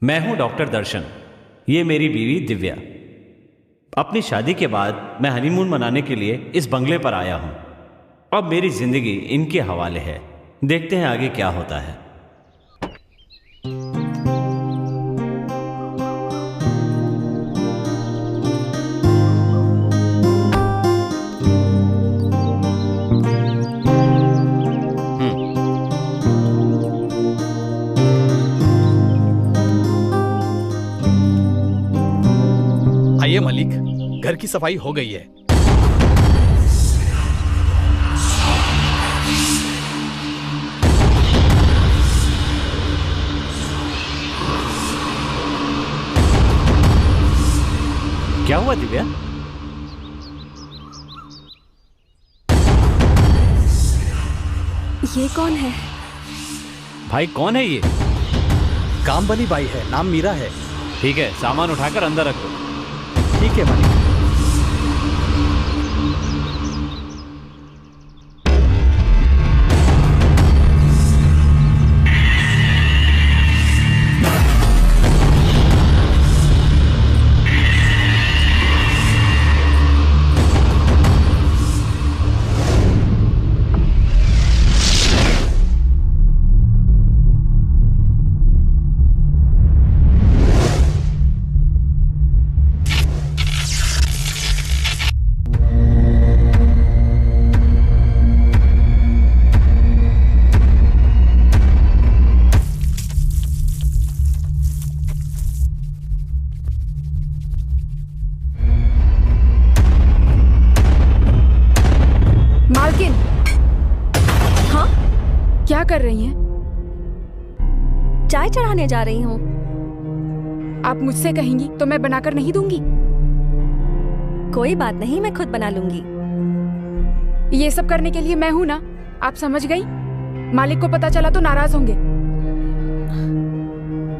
मैं हूं डॉक्टर दर्शन। ये मेरी बीवी दिव्या। अपनी शादी के बाद मैं हनीमून मनाने के लिए इस बंगले पर आया हूं। अब मेरी जिंदगी इनके हवाले है। देखते हैं आगे क्या होता है। आइए मलिक, घर की सफाई हो गई है। क्या हुआ दिव्या? ये कौन है? भाई कौन है ये? कामबली बाई है, नाम मीरा है। ठीक है, सामान उठाकर अंदर रखो। ठीक है मलिक। क्या कर रही हैं? चाय चढ़ाने जा रही हूँ। आप मुझसे कहेंगी तो मैं बनाकर नहीं दूंगी। कोई बात नहीं, मैं खुद बना लूंगी। ये सब करने के लिए मैं हूं ना, आप समझ गई? मालिक को पता चला तो नाराज होंगे।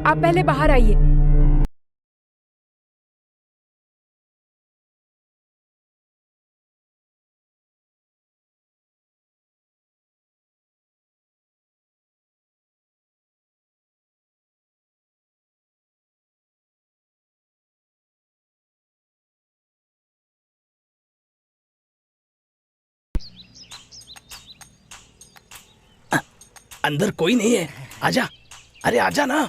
आप पहले बाहर आइए। अंदर कोई नहीं है, आजा। अरे आजा ना,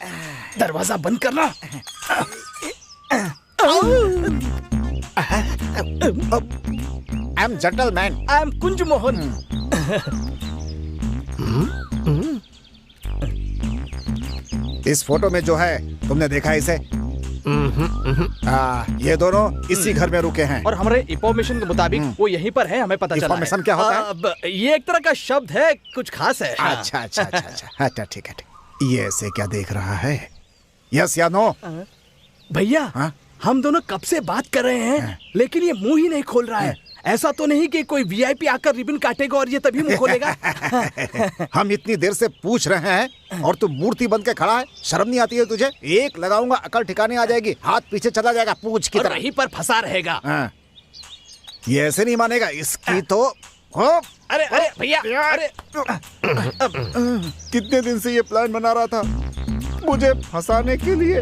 दरवाजा बंद करना। I am gentleman. I am Kunj Mohan. इस फोटो में जो है, तुमने देखा इसे? ये दोनों इसी घर में रुके हैं। और हमारे इंफॉर्मेशन के मुताबिक वो यहीं पर है, हमें पता चला है। इंफॉर्मेशन क्या होता है? ये एक तरह का शब्द है, कुछ खास है। अच्छा अच्छा अच्छा अच्छा अच्छा, ठीक है ठीक। ये ऐसे क्या देख रहा है? यस या नो? भैया, हम दोनों कब से बात कर रहे हैं, लेकिन ये मुंह ही नहीं खोल रहा है। ऐसा तो नहीं कि कोई वीआईपी आकर रिबन काटेगा और ये तभी मुंह खोलेगा। हम इतनी देर से पूछ रहे हैं और तू मूर्ति बन के खड़ा है। शर्म नहीं आती है तुझे? एक लगाऊंगा, अकल ठिकाने आ जाएगी, हाथ पीछे चला जाएगा पूछ की तरह। वहीं पर फंसा रहेगा। ये ऐसे नहीं मानेगा, इसकी तो अरे अरे भैया, अरे कितने दिन से ये प्लान बना रहा था मुझे फंसाने के लिए।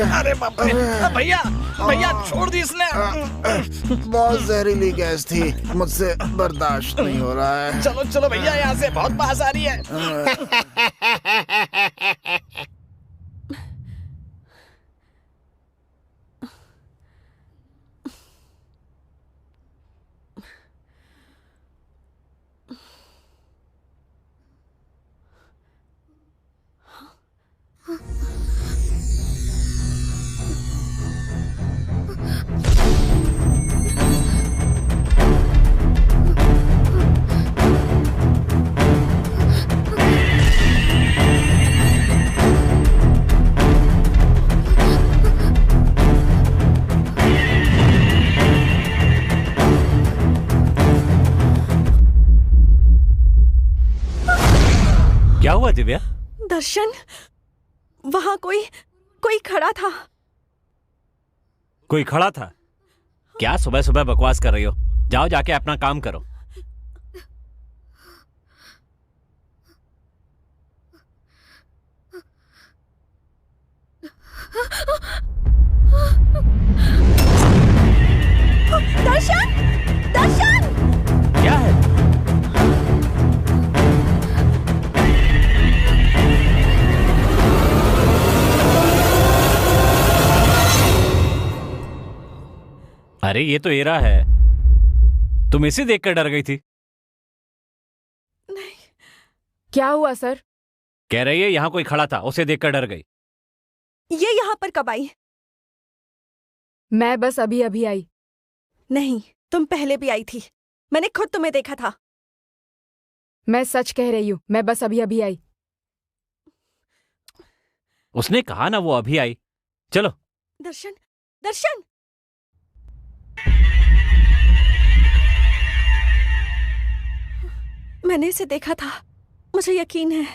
अरे बाप रे, भैया भैया छोड़ दी इसने। बहुत जहरीली गैस थी, मुझसे बर्दाश्त नहीं हो रहा है। चलो चलो भैया, यहाँ से बहुत बास आ रही है। क्या हुआ दिव्या? दर्शन, वहां कोई खड़ा था। कोई खड़ा था? क्या सुबह सुबह बकवास कर रही हो? जाओ जाके अपना काम करो। दर्शन, दर्शन! क्या है? अरे ये तो एरा है। तुम इसे देखकर डर गई थी। नहीं। क्या हुआ सर? कह रही है यहां कोई खड़ा था, उसे देखकर डर गई। ये यहाँ पर कब आई? मैं बस अभी अभी आई। नहीं, तुम पहले भी आई थी। मैंने खुद तुम्हें देखा था। मैं सच कह रही हूँ, मैं बस अभी अभी आई। उसने कहा ना वो अभी आई। चलो। दर्शन, दर्शन! मैंने इसे देखा था, मुझे यकीन है।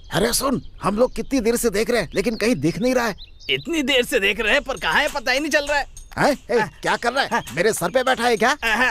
अरे सुन, हम लोग कितनी देर से देख रहे हैं लेकिन कहीं दिख नहीं रहा है। इतनी देर से देख रहे हैं पर कहाँ है पता ही नहीं चल रहा है। हैं? क्या कर रहा है? मेरे सर पे बैठा है क्या? अरे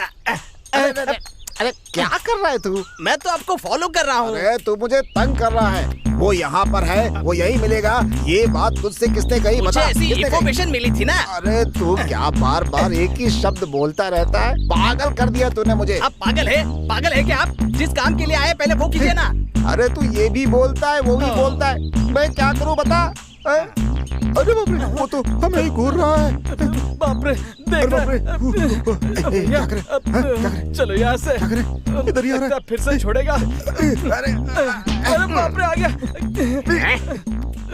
अरे, अरे, अरे क्या कर रहा है तू? मैं तो आपको फॉलो कर रहा हूँ। अरे तू मुझे तंग कर रहा है। वो यहाँ पर है, वो यहीं मिलेगा। ये बात तुझसे किसने कही? मुझे बता, ऐसी किसने कही? इन्फॉर्मेशन मिली थी ना। अरे तू क्या बार बार एक ही शब्द बोलता रहता है? पागल कर दिया तूने मुझे। आप पागल है क्या आप? जिस काम के लिए आए पहले वो कीजिए ना। अरे तू ये भी बोलता है, वो भी बोलता है। मैं क्या करूँ बता? अरे बाप रे, वो तो हमें ही घूर रहा है। बाप रे, देख क्या करे? क्या करे? चलो यहाँ से। क्या करे? इधर ही आ रहा है। फिर से छोड़ेगा। अरे अरे बाप रे, आ गया।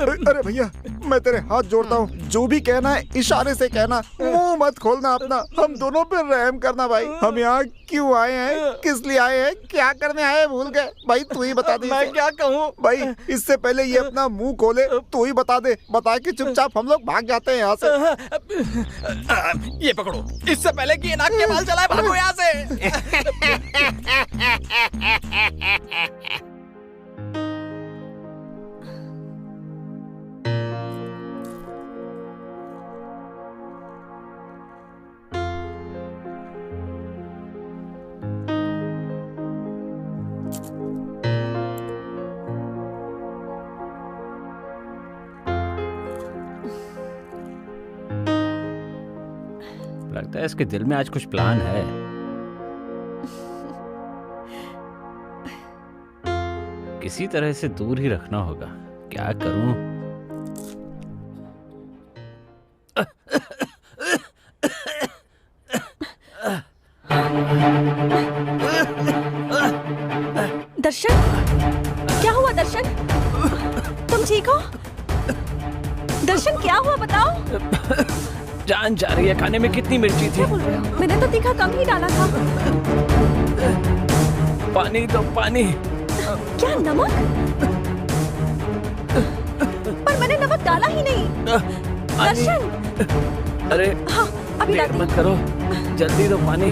अरे भैया, मैं तेरे हाथ जोड़ता हूँ, जो भी कहना है इशारे से कहना, मुंह मत खोलना अपना। हम दोनों पे रहम करना भाई। हम यहाँ क्यों आए हैं, किस लिए आए हैं, क्या करने आए हैं, भूल गए भाई। तू ही बता दे। मैं क्या कहूँ भाई? इससे पहले ये अपना मुंह खोले, तू ही बता दे। बता के चुपचाप हम लोग भाग जाते हैं यहाँ से। ये पकड़ो, इससे पहले कि ये नाक के बाल चलाए, भागो यहाँ से। लगता है इसके दिल में आज कुछ प्लान है। किसी तरह से दूर ही रखना होगा। क्या करूं? दर्शन, क्या हुआ दर्शन? तुम ठीक हो? दर्शन क्या हुआ बताओ? जान जा रही है। खाने में कितनी मिर्ची थी? क्या बोल रहे हो? मैंने तो तीखा कम ही डाला था। पानी दो, पानी। क्या नमक? पर मैंने नमक डाला ही नहीं। दर्शन! अरे हाँ, अभी देर लाती मत करो, जल्दी दो पानी।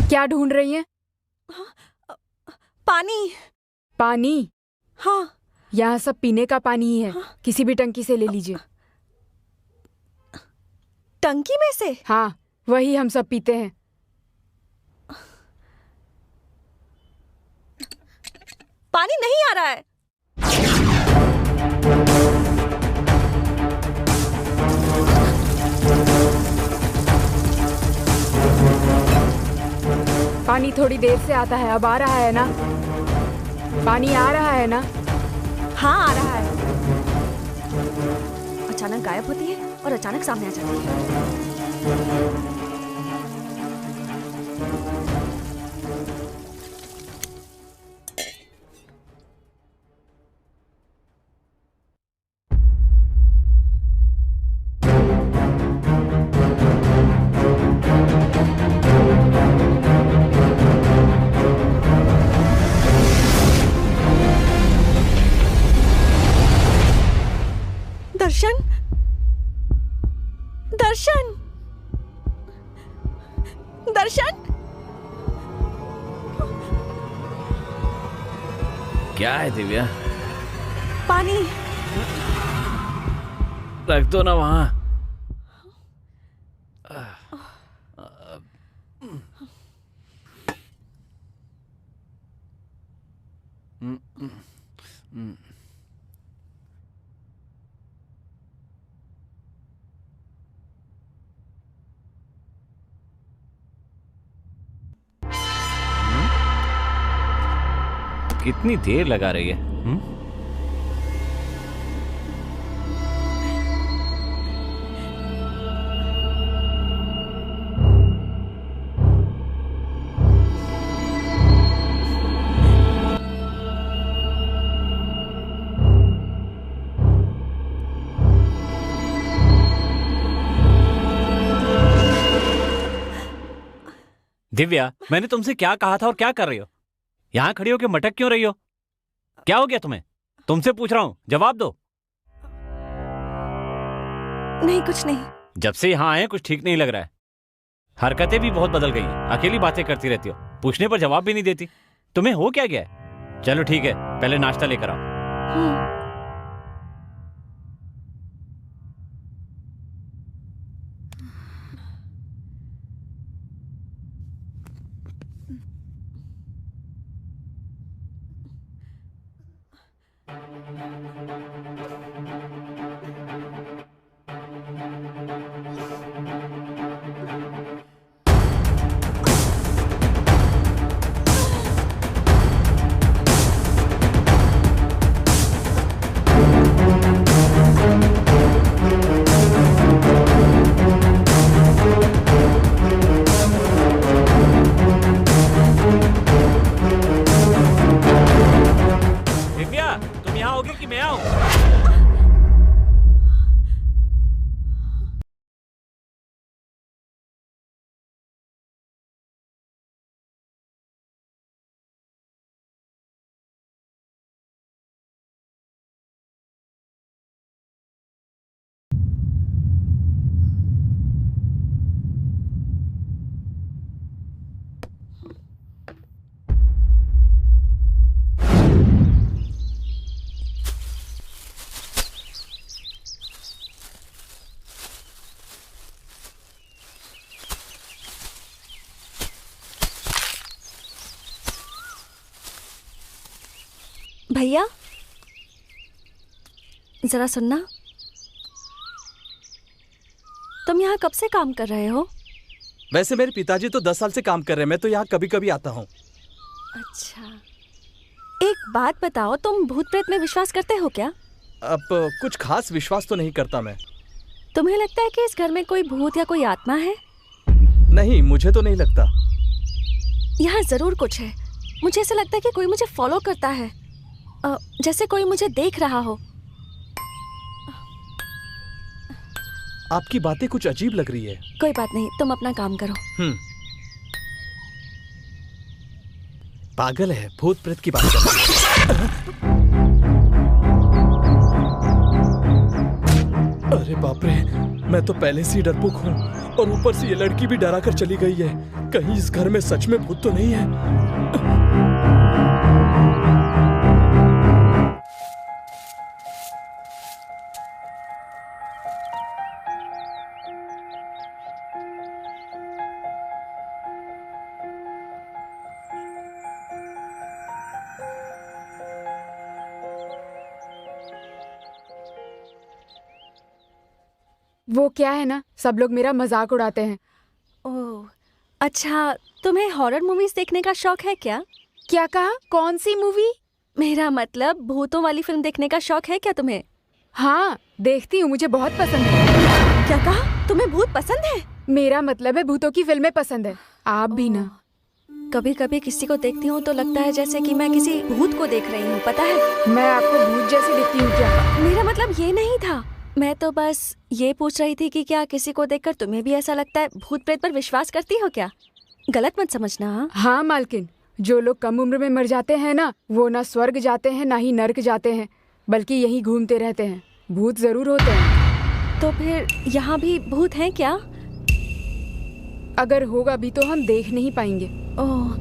क्या ढूंढ रही हैं? पानी। पानी? हाँ। यहाँ सब पीने का पानी ही है। किसी भी टंकी से ले लीजिए। टंकी में से? हाँ, वही हम सब पीते हैं। पानी नहीं आ रहा है। पानी थोड़ी देर से आता है, अब आ रहा है ना? पानी आ रहा है ना? हाँ, आ रहा है। अचानक गायब होती है और अचानक सामने आ जाती है। दर्शन, दर्शन, क्या है दिव्या? पानी रख दो ना वहां। कितनी देर लगा रही है? दिव्या, मैंने तुमसे क्या कहा था और क्या कर रही हो? यहां खड़ी होकर मटक क्यों रही हो? क्या हो गया तुम्हें? तुमसे पूछ रहा हूं, जवाब दो। नहीं, कुछ नहीं। जब से यहां आए कुछ ठीक नहीं लग रहा है। हरकतें भी बहुत बदल गई हैं। अकेली बातें करती रहती हो, पूछने पर जवाब भी नहीं देती। तुम्हें हो क्या गया है? चलो ठीक है, पहले नाश्ता लेकर आओ। भैया, जरा सुनना। तुम यहाँ कब से काम कर रहे हो? वैसे मेरे पिताजी तो 10 साल से काम कर रहे हैं, मैं तो यहाँ कभी कभी आता हूँ। अच्छा, एक बात बताओ, तुम भूत प्रेत में विश्वास करते हो क्या? अब कुछ खास विश्वास तो नहीं करता मैं। तुम्हें लगता है कि इस घर में कोई भूत या कोई आत्मा है? नहीं, मुझे तो नहीं लगता। यहाँ जरूर कुछ है। मुझे ऐसा लगता है कि कोई मुझे फॉलो करता है, जैसे कोई मुझे देख रहा हो। आपकी बातें कुछ अजीब लग रही है। कोई बात नहीं, तुम अपना काम करो। पागल है, भूत प्रेत की बात करती है। अरे बाप रे, मैं तो पहले से ही डरपोक हूँ और ऊपर से ये लड़की भी डरा कर चली गई है। कहीं इस घर में सच में भूत तो नहीं है? वो क्या है ना, सब लोग मेरा मजाक उड़ाते हैं। ओह, अच्छा, तुम्हें हॉरर मूवीज देखने का शौक है क्या? क्या कहा? कौन सी मूवी? मेरा मतलब भूतों वाली फिल्म देखने का शौक है क्या तुम्हें? हाँ, देखती हूँ, मुझे बहुत पसंद है। क्या कहा? तुम्हें भूत पसंद है? मेरा मतलब है भूतों की फिल्में पसंद है। आप भी ना? कभी कभी किसी को देखती हूँ तो लगता है जैसे कि मैं किसी भूत को देख रही हूँ, पता है? मैं आपको भूत जैसी दिखती हूँ क्या? मेरा मतलब ये नहीं था। मैं तो बस ये पूछ रही थी कि क्या किसी को देखकर तुम्हें भी ऐसा लगता है? भूत प्रेत पर विश्वास करती हो क्या? गलत मत समझना। हाँ मालकिन, जो लोग कम उम्र में मर जाते हैं ना, वो ना स्वर्ग जाते हैं ना ही नर्क जाते हैं, बल्कि यहीं घूमते रहते हैं। भूत जरूर होते हैं। तो फिर यहाँ भी भूत हैं क्या? अगर होगा भी तो हम देख नहीं पाएंगे। ओह,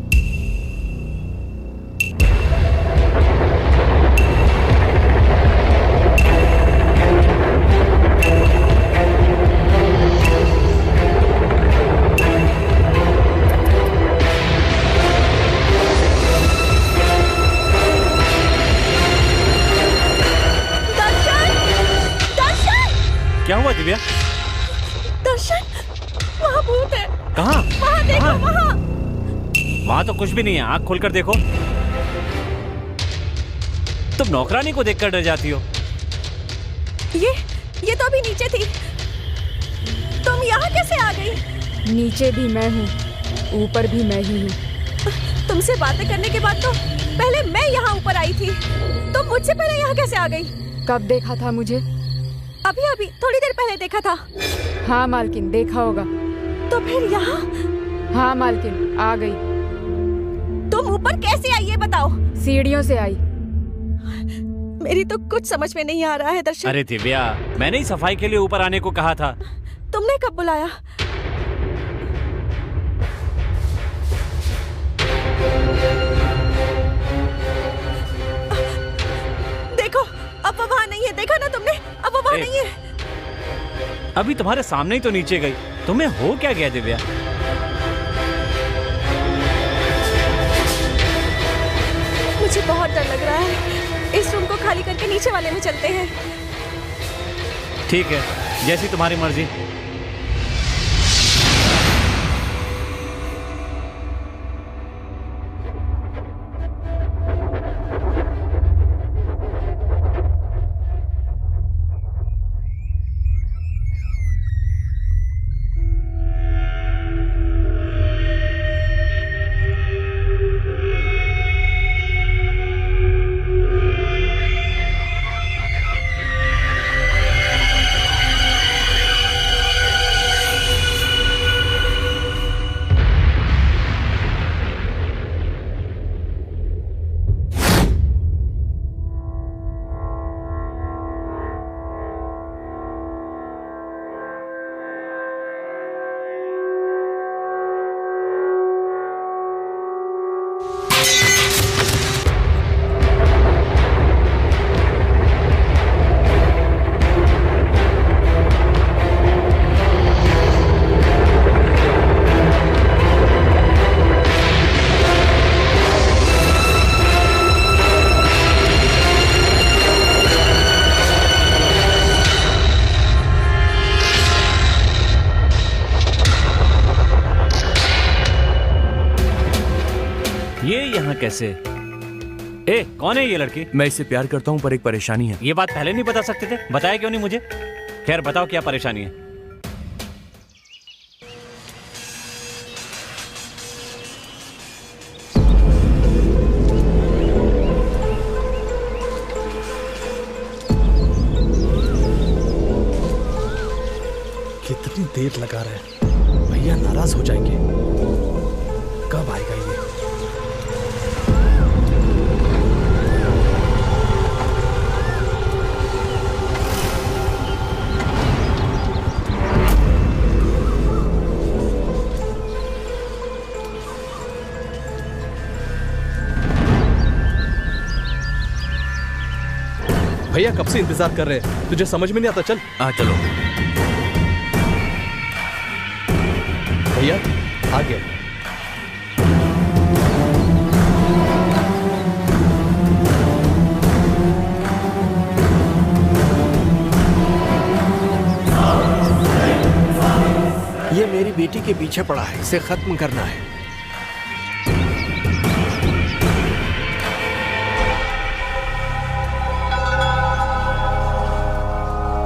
दिव्या? दर्शन, वहाँ भूत है। कहाँ? वहाँ देखो, वहाँ। वहाँ तो कुछ भी नहीं है, आँख खोलकर देखो। तुम नौकरानी को देखकर डर जाती हो। ये तो अभी नीचे थी। तुम यहाँ कैसे आ गई? नीचे भी मैं हूँ, ऊपर भी मैं ही हूँ। तुमसे बातें करने के बाद तो पहले मैं यहाँ ऊपर आई थी। तुम मुझसे पहले यहाँ कैसे आ गई? कब देखा था मुझे? अभी थोड़ी देर पहले देखा था। हाँ मालकिन, देखा होगा। तो फिर यहाँ? हाँ मालकिन, आ गई। तुम ऊपर कैसे आई ये बताओ? सीढ़ियों से आई। मेरी तो कुछ समझ में नहीं आ रहा है दर्शन। अरे दिव्या, मैंने ही सफाई के लिए ऊपर आने को कहा था। तुमने कब बुलाया? देखो, अब वो वहाँ नहीं है। देखा ना तुमने? अब वो वहाँ नहीं है। अभी तुम्हारे सामने ही तो नीचे गई। तुम्हें हो क्या गया दिव्या? मुझे बहुत डर लग रहा है। इस रूम को खाली करके नीचे वाले में चलते हैं। ठीक है, जैसी तुम्हारी मर्जी। कैसे? ए, कौन है ये लड़की? मैं इससे प्यार करता हूँ पर एक परेशानी है। ये बात पहले नहीं बता सकते थे? बताया क्यों नहीं मुझे? खैर बताओ क्या परेशानी है? कितनी देर लगा रहे हैं, भैया नाराज हो जाएंगे। कब आएगा ये? भैया कब से इंतजार कर रहे हैं, तुझे समझ में नहीं आता? चल चलो भैया आ गया। ये मेरी बेटी के पीछे पड़ा है, इसे खत्म करना है।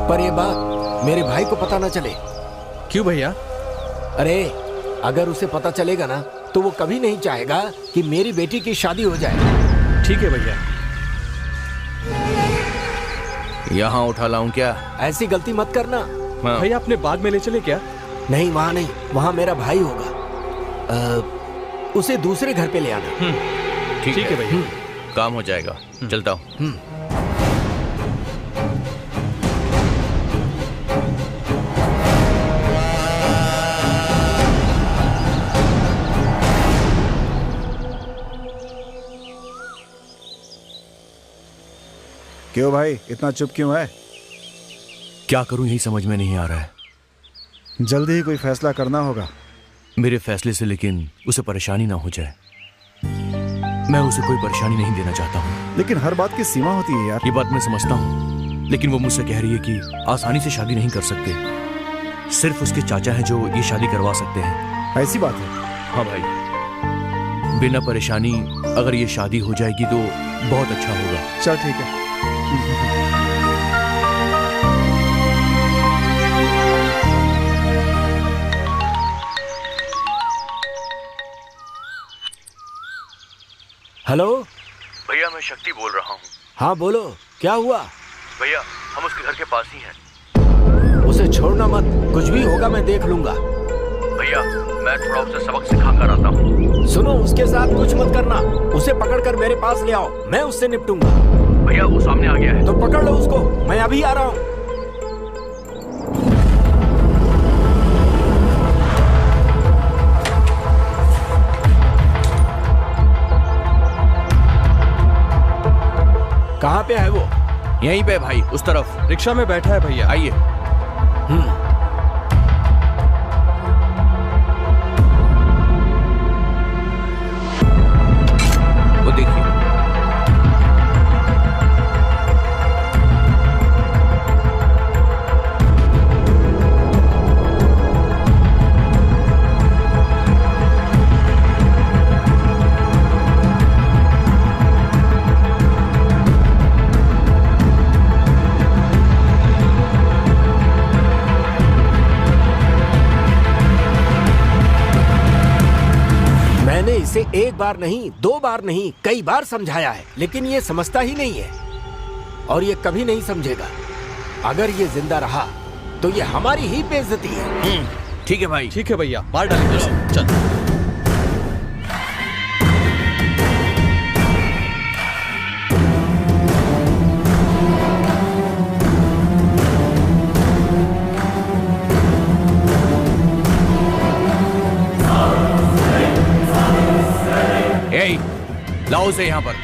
पर ये बात मेरे भाई को पता ना चले। क्यों भैया? अरे अगर उसे पता चलेगा ना तो वो कभी नहीं चाहेगा कि मेरी बेटी की शादी हो जाए। ठीक है भैया। यहाँ उठा लाऊं क्या? ऐसी गलती मत करना। भैया अपने बाग में ले चले क्या? नहीं वहाँ नहीं, वहाँ मेरा भाई होगा। उसे दूसरे घर पे ले आना। ठीक है भैया, काम हो जाएगा। चलता हूँ। क्यों भाई इतना चुप क्यों है? क्या करूं यही समझ में नहीं आ रहा है। जल्दी ही कोई फैसला करना होगा। मेरे फैसले से लेकिन उसे परेशानी ना हो जाए। मैं उसे कोई परेशानी नहीं देना चाहता हूँ। लेकिन हर बात की सीमा होती है यार। ये बात मैं समझता हूँ, लेकिन वो मुझसे कह रही है कि आसानी से शादी नहीं कर सकते, सिर्फ उसके चाचा हैं जो ये शादी करवा सकते हैं। ऐसी बात है? हाँ भाई, बिना परेशानी अगर ये शादी हो जाएगी तो बहुत अच्छा होगा। चल ठीक है। हेलो भैया, मैं शक्ति बोल रहा हूँ। हाँ बोलो, क्या हुआ? भैया, हम उसके घर के पास ही हैं। उसे छोड़ना मत, कुछ भी होगा मैं देख लूंगा। भैया, मैं थोड़ा उसे सबक सिखा कर आता हूँ। सुनो, उसके साथ कुछ मत करना, उसे पकड़कर मेरे पास ले आओ, मैं उससे निपटूंगा। भैया, वो सामने आ गया है। तो पकड़ लो उसको, मैं अभी आ रहा हूँ। कहाँ पे है वो? यहीं पे भाई, उस तरफ रिक्शा में बैठा है भैया। आइए। वो देखिए। मैंने इसे एक बार नहीं, 2 बार नहीं, कई बार समझाया है, लेकिन ये समझता ही नहीं है और ये कभी नहीं समझेगा। अगर ये जिंदा रहा तो ये हमारी ही बेइज्जती है। ठीक है भाई। ठीक है भैया, मार डालेंगे उसे। चल। ए, लाओ उसे यहाँ पर।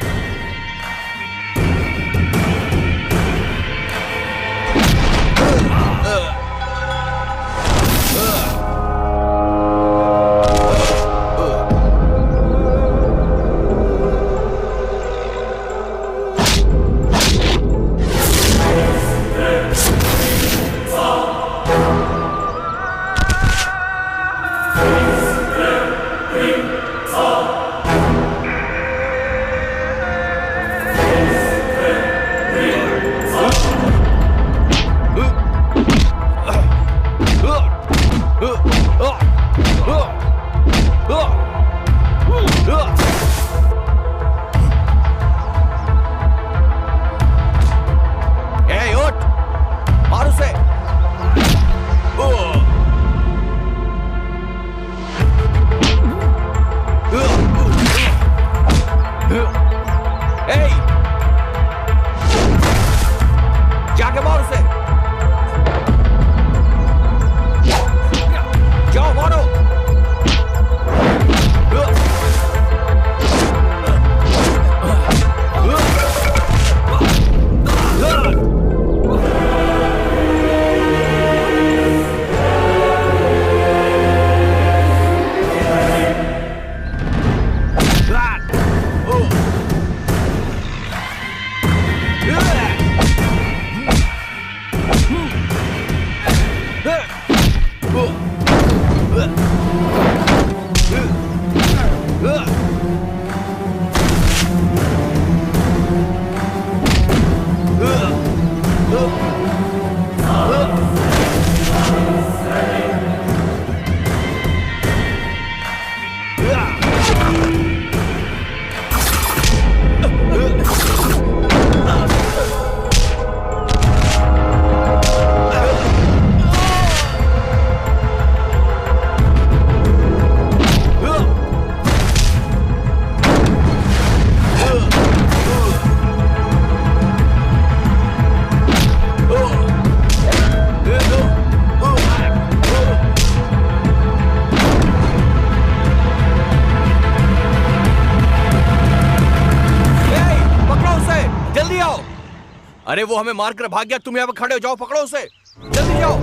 अरे वो हमें मार कर भाग गया, तुम यहाँ पे खड़े हो, जाओ पकड़ो उसे, जल्दी जाओ,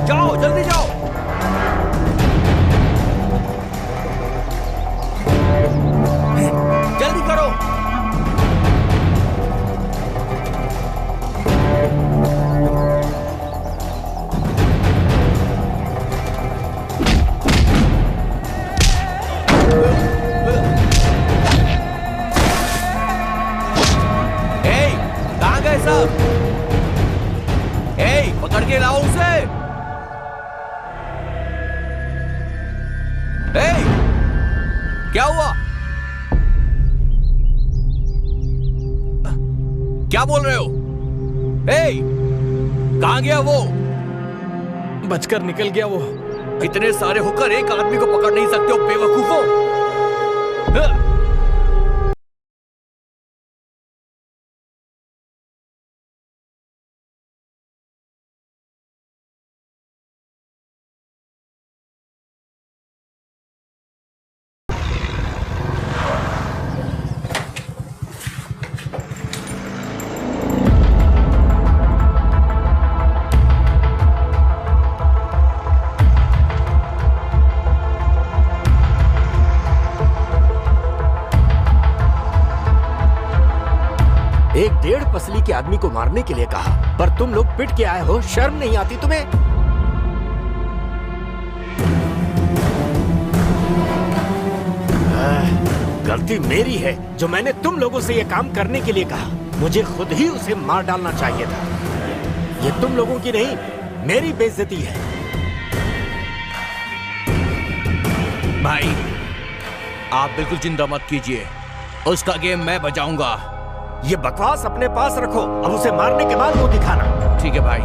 जाओ जल्दी जाओ। जल्दी करो। साहब, ए, पकड़ के लाओ उसे। ए, क्या हुआ? क्या बोल रहे हो? ए, कहां गया वो? बचकर निकल गया वो। इतने सारे होकर एक आदमी को पकड़ नहीं सकते हो बेवकूफों। एक 1.5 पसली के आदमी को मारने के लिए कहा, पर तुम लोग पिट के आए हो। शर्म नहीं आती तुम्हें? गलती मेरी है जो मैंने तुम लोगों से ये काम करने के लिए कहा। मुझे खुद ही उसे मार डालना चाहिए था। ये तुम लोगों की नहीं, मेरी बेइज्जती है। भाई, आप बिल्कुल चिंता मत कीजिए, उसका गेम मैं बजाऊंगा। ये बकवास अपने पास रखो, अब उसे मारने के बाद वो दिखाना। ठीक है भाई।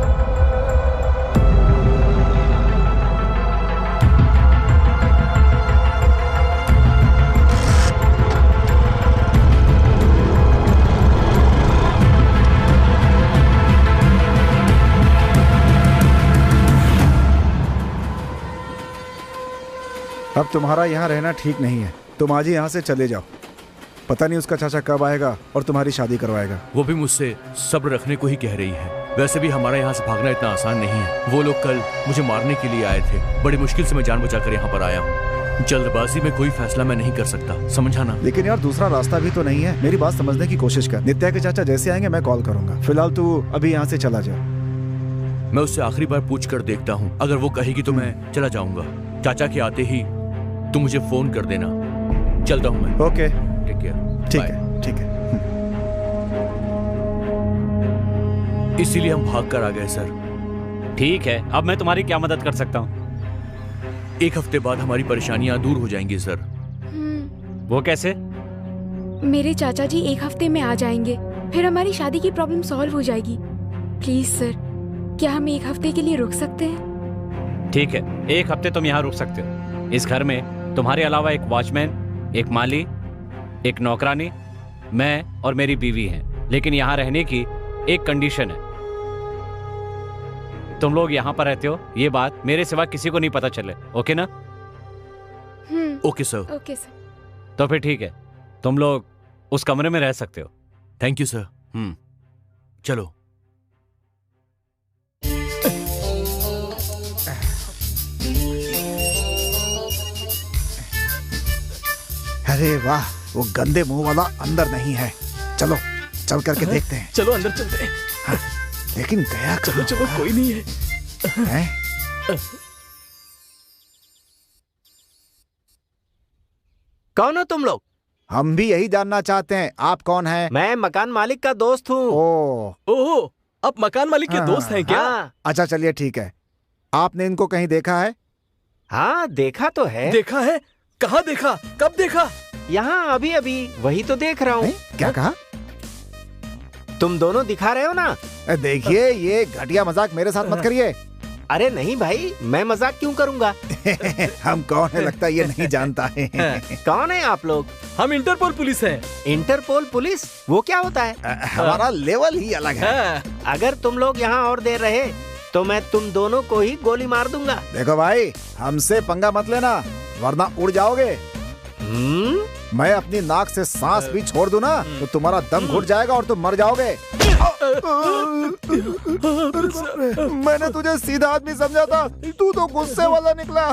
अब तुम्हारा यहाँ रहना ठीक नहीं है। तुम आज ही यहाँ से चले जाओ। पता नहीं उसका चाचा कब आएगा और तुम्हारी शादी करवाएगा। वो भी मुझसे सब्र रखने को ही कह रही है। वैसे भी हमारा यहाँ से भागना इतना आसान नहीं है। वो लोग कल मुझे मारने के लिए आए थे। बड़ी मुश्किल से मैं जान बचाकर यहाँ पर आया हूँ। जल्दबाजी में कोई फैसला मैं नहीं कर सकता, समझा ना? लेकिन यार दूसरा रास्ता भी तो नहीं है। मेरी बात समझने की कोशिश कर। नित्या के चाचा जैसे आएंगे मैं कॉल करूंगा। फिलहाल तू अभी यहाँ से चला जा। मैं उससे आखिरी बार पूछ कर देखता हूँ। अगर वो कहेगी तो मैं चला जाऊंगा। चाचा के आते ही तू मुझे फोन कर देना। चलता हूँ मैं। Okay, take care. ठीक है, ठीक है। इसीलिए हम भाग कर आ गए सर। ठीक है, अब मैं तुम्हारी क्या मदद कर सकता हूँ? 1 हफ्ते बाद हमारी परेशानियां दूर हो जाएंगी सर। वो कैसे? मेरे चाचा जी 1 हफ्ते में आ जाएंगे, फिर हमारी शादी की प्रॉब्लम सॉल्व हो जाएगी। प्लीज सर, क्या हम 1 हफ्ते के लिए रुक सकते हैं? ठीक है, 1 हफ्ते तुम यहाँ रुक सकते हो। इस घर में तुम्हारे अलावा एक वॉचमैन, एक माली, एक नौकरानी, मैं और मेरी बीवी हैं। लेकिन यहाँ रहने की एक कंडीशन है। तुम लोग यहाँ पर रहते हो, ये बात मेरे सिवा किसी को नहीं पता चले। ओके ना? Okay sir. Okay sir. तो फिर ठीक है, तुम लोग उस कमरे में रह सकते हो। Thank you sir. चलो। अरे वाह, वो गंदे मुंह वाला अंदर नहीं है। चलो चल करके देखते हैं। चलो अंदर चलते हैं। हाँ, लेकिन गया चलो चलो, कोई नहीं है। हैं? कौन हो तुम लोग? हम भी यही जानना चाहते हैं। आप कौन हैं? मैं मकान मालिक का दोस्त हूँ। ओह, आप मकान मालिक के हाँ, दोस्त हैं क्या? हाँ, अच्छा चलिए ठीक है। आपने इनको कहीं देखा है? हाँ देखा तो है। देखा है? कहाँ देखा? कब देखा? यहाँ अभी अभी, वही तो देख रहा हूँ। हैं? क्या कहा? तुम दोनों दिखा रहे हो ना? देखिए, ये घटिया मजाक मेरे साथ मत करिए। अरे नहीं भाई, मैं मजाक क्यों करूंगा? हम कौन है लगता है ये नहीं जानता है। कौन है आप लोग? हम इंटरपोल पुलिस हैं। Interpol police? वो क्या होता है? हमारा लेवल ही अलग है। हाँ। अगर तुम लोग यहाँ और देर रहे तो मैं तुम दोनों को ही गोली मार दूंगा। देखो भाई, हमसे पंगा मत लेना वरना उड़ जाओगे। मैं अपनी नाक से सांस भी छोड़ दूं ना तो तुम्हारा दम घुट जाएगा और तुम मर जाओगे। मैंने तुझे सीधा आदमी समझा था, तू तो गुस्से वाला निकला।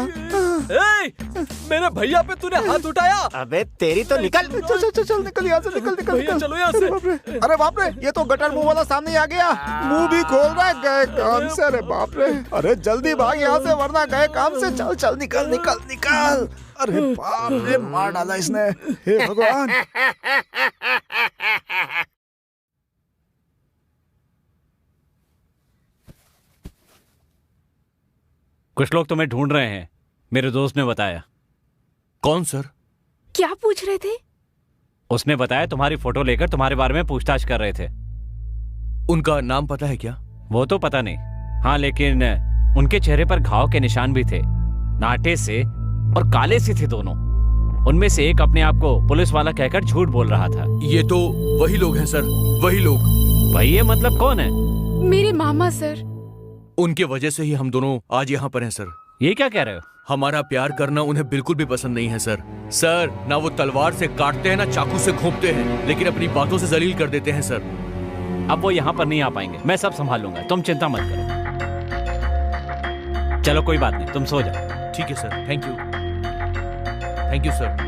मेरे भैया पे तूने हाथ उठाया। अबे तेरी तो निकल। चल चल चल, निकल यहाँ से, निकल निकल भैया निकल। चलो यहाँ से। अरे बाप रे, ये तो गटर मुंह वाला सामने आ गया। मुंह भी खोल रहा है गए काम से। अरे बाप रे, अरे जल्दी भाग यहाँ से वरना गए काम से। चल चल, निकल निकल निकल। अरे बाप रे, मार डाला इसने। हे भगवान। कुछ लोग तुम्हें ढूंढ रहे हैं, मेरे दोस्त ने बताया। कौन सर? क्या पूछ रहे थे? उसने बताया तुम्हारी फोटो लेकर तुम्हारे बारे में पूछताछ कर रहे थे। उनका नाम पता है क्या? वो तो पता नहीं, हाँ, लेकिन उनके चेहरे पर घाव के निशान भी थे, नाटे से और काले से थे दोनों। उनमें से एक अपने आप को पुलिस वाला कहकर झूठ बोल रहा था। ये तो वही लोग हैं सर, वही लोग। भाई ये मतलब कौन है? मेरे मामा सर। उनके वजह से ही हम दोनों आज यहाँ पर हैं सर। ये क्या कह रहे हो? हमारा प्यार करना उन्हें बिल्कुल भी पसंद नहीं है सर। सर, ना वो तलवार से काटते हैं ना चाकू से घोंपते हैं, लेकिन अपनी बातों से जलील कर देते हैं सर। अब वो यहाँ पर नहीं आ पाएंगे, मैं सब संभाल लूंगा, तुम चिंता मत करो। चलो कोई बात नहीं, तुम सो जाओ। ठीक है sir, thank you. Thank you sir.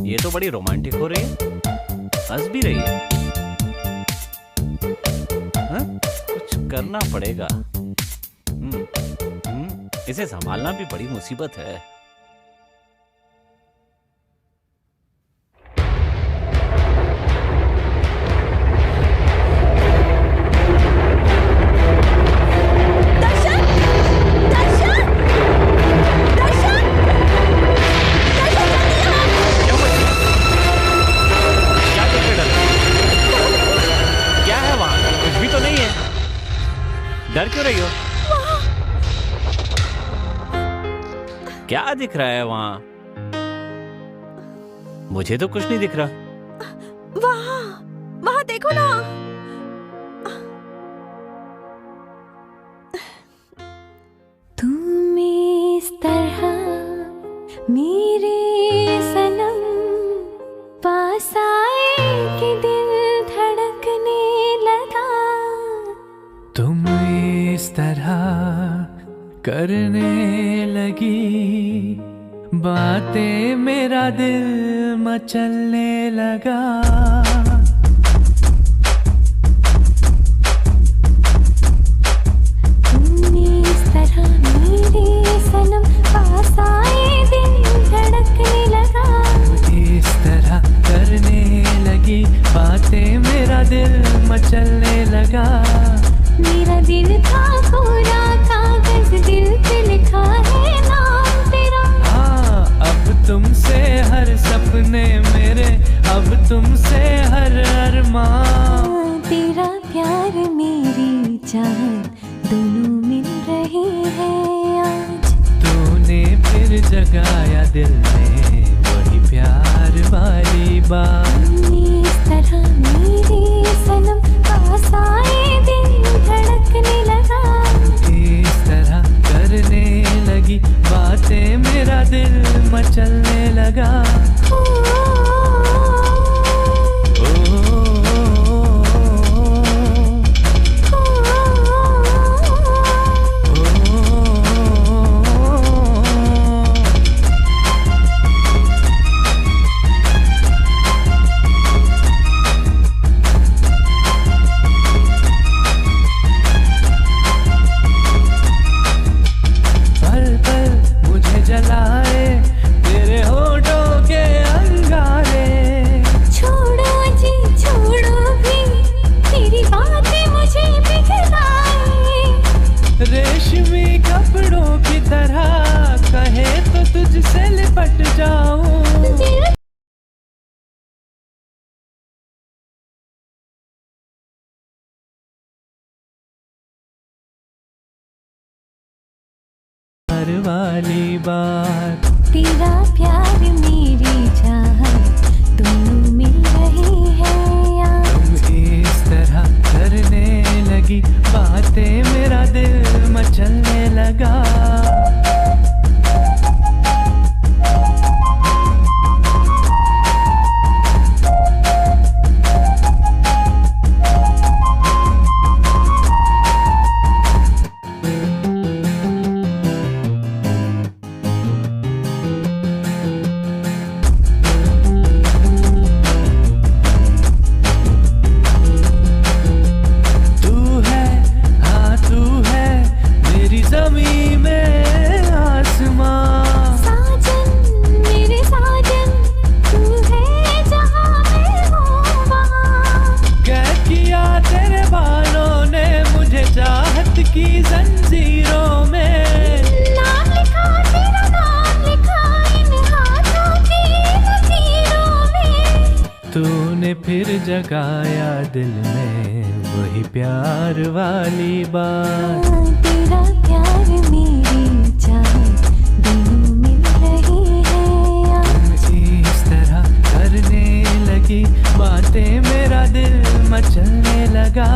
ये तो बड़ी रोमांटिक हो रही है, हंस भी रही है। हाँ? कुछ करना पड़ेगा। इसे संभालना भी बड़ी मुसीबत है। डर क्यों रही हो? क्या दिख रहा है वहां? मुझे तो कुछ नहीं दिख रहा। वहां देखो ना। तुम इस तरह मेरे सनम पास आए कि दिल धड़कने लगा। तुम इस तरह करने लगी बातें, मेरा दिल मचलने लगा। तुम इस तरह मेरे सनम पास आए, दिल धड़कने लगा। इस तरह करने लगी बातें, मेरा दिल मचलने लगा। मेरा दिल था पूरा कागज, दिल पे लिखा है नाम तेरा। हाँ, अब तुमसे हर सपने मेरे, अब तुमसे हर अरमान। तेरा प्यार मेरी चाहत दोनों मिल रहे हैं आज। तूने फिर जगाया दिल में वही प्यार वाली बात। इस तरह मेरे सनम पास आए, दिल धड़कने लगा। इस तरह करने लगी बातें, मेरा दिल मचलने लगा। जलाए तेरे होठों के अंगारे। छोड़ो जी छोड़ो भी, तेरी बातें मुझे पिघलाए। रेशमी कपड़ों की तरह कहे तो तुझसे लिपट जाऊं। वाली बात। तेरा प्यार मेरी मेरी चाहत दोनों मिल रही है यार। तुम इस तरह करने लगी बातें, मेरा दिल मचलने लगा। जगाया दिल में वही प्यार वाली बात। तेरा प्यार मेरी चाहत दोनों मिल रही है यार। इस तरह करने लगी बातें, मेरा दिल मचलने लगा।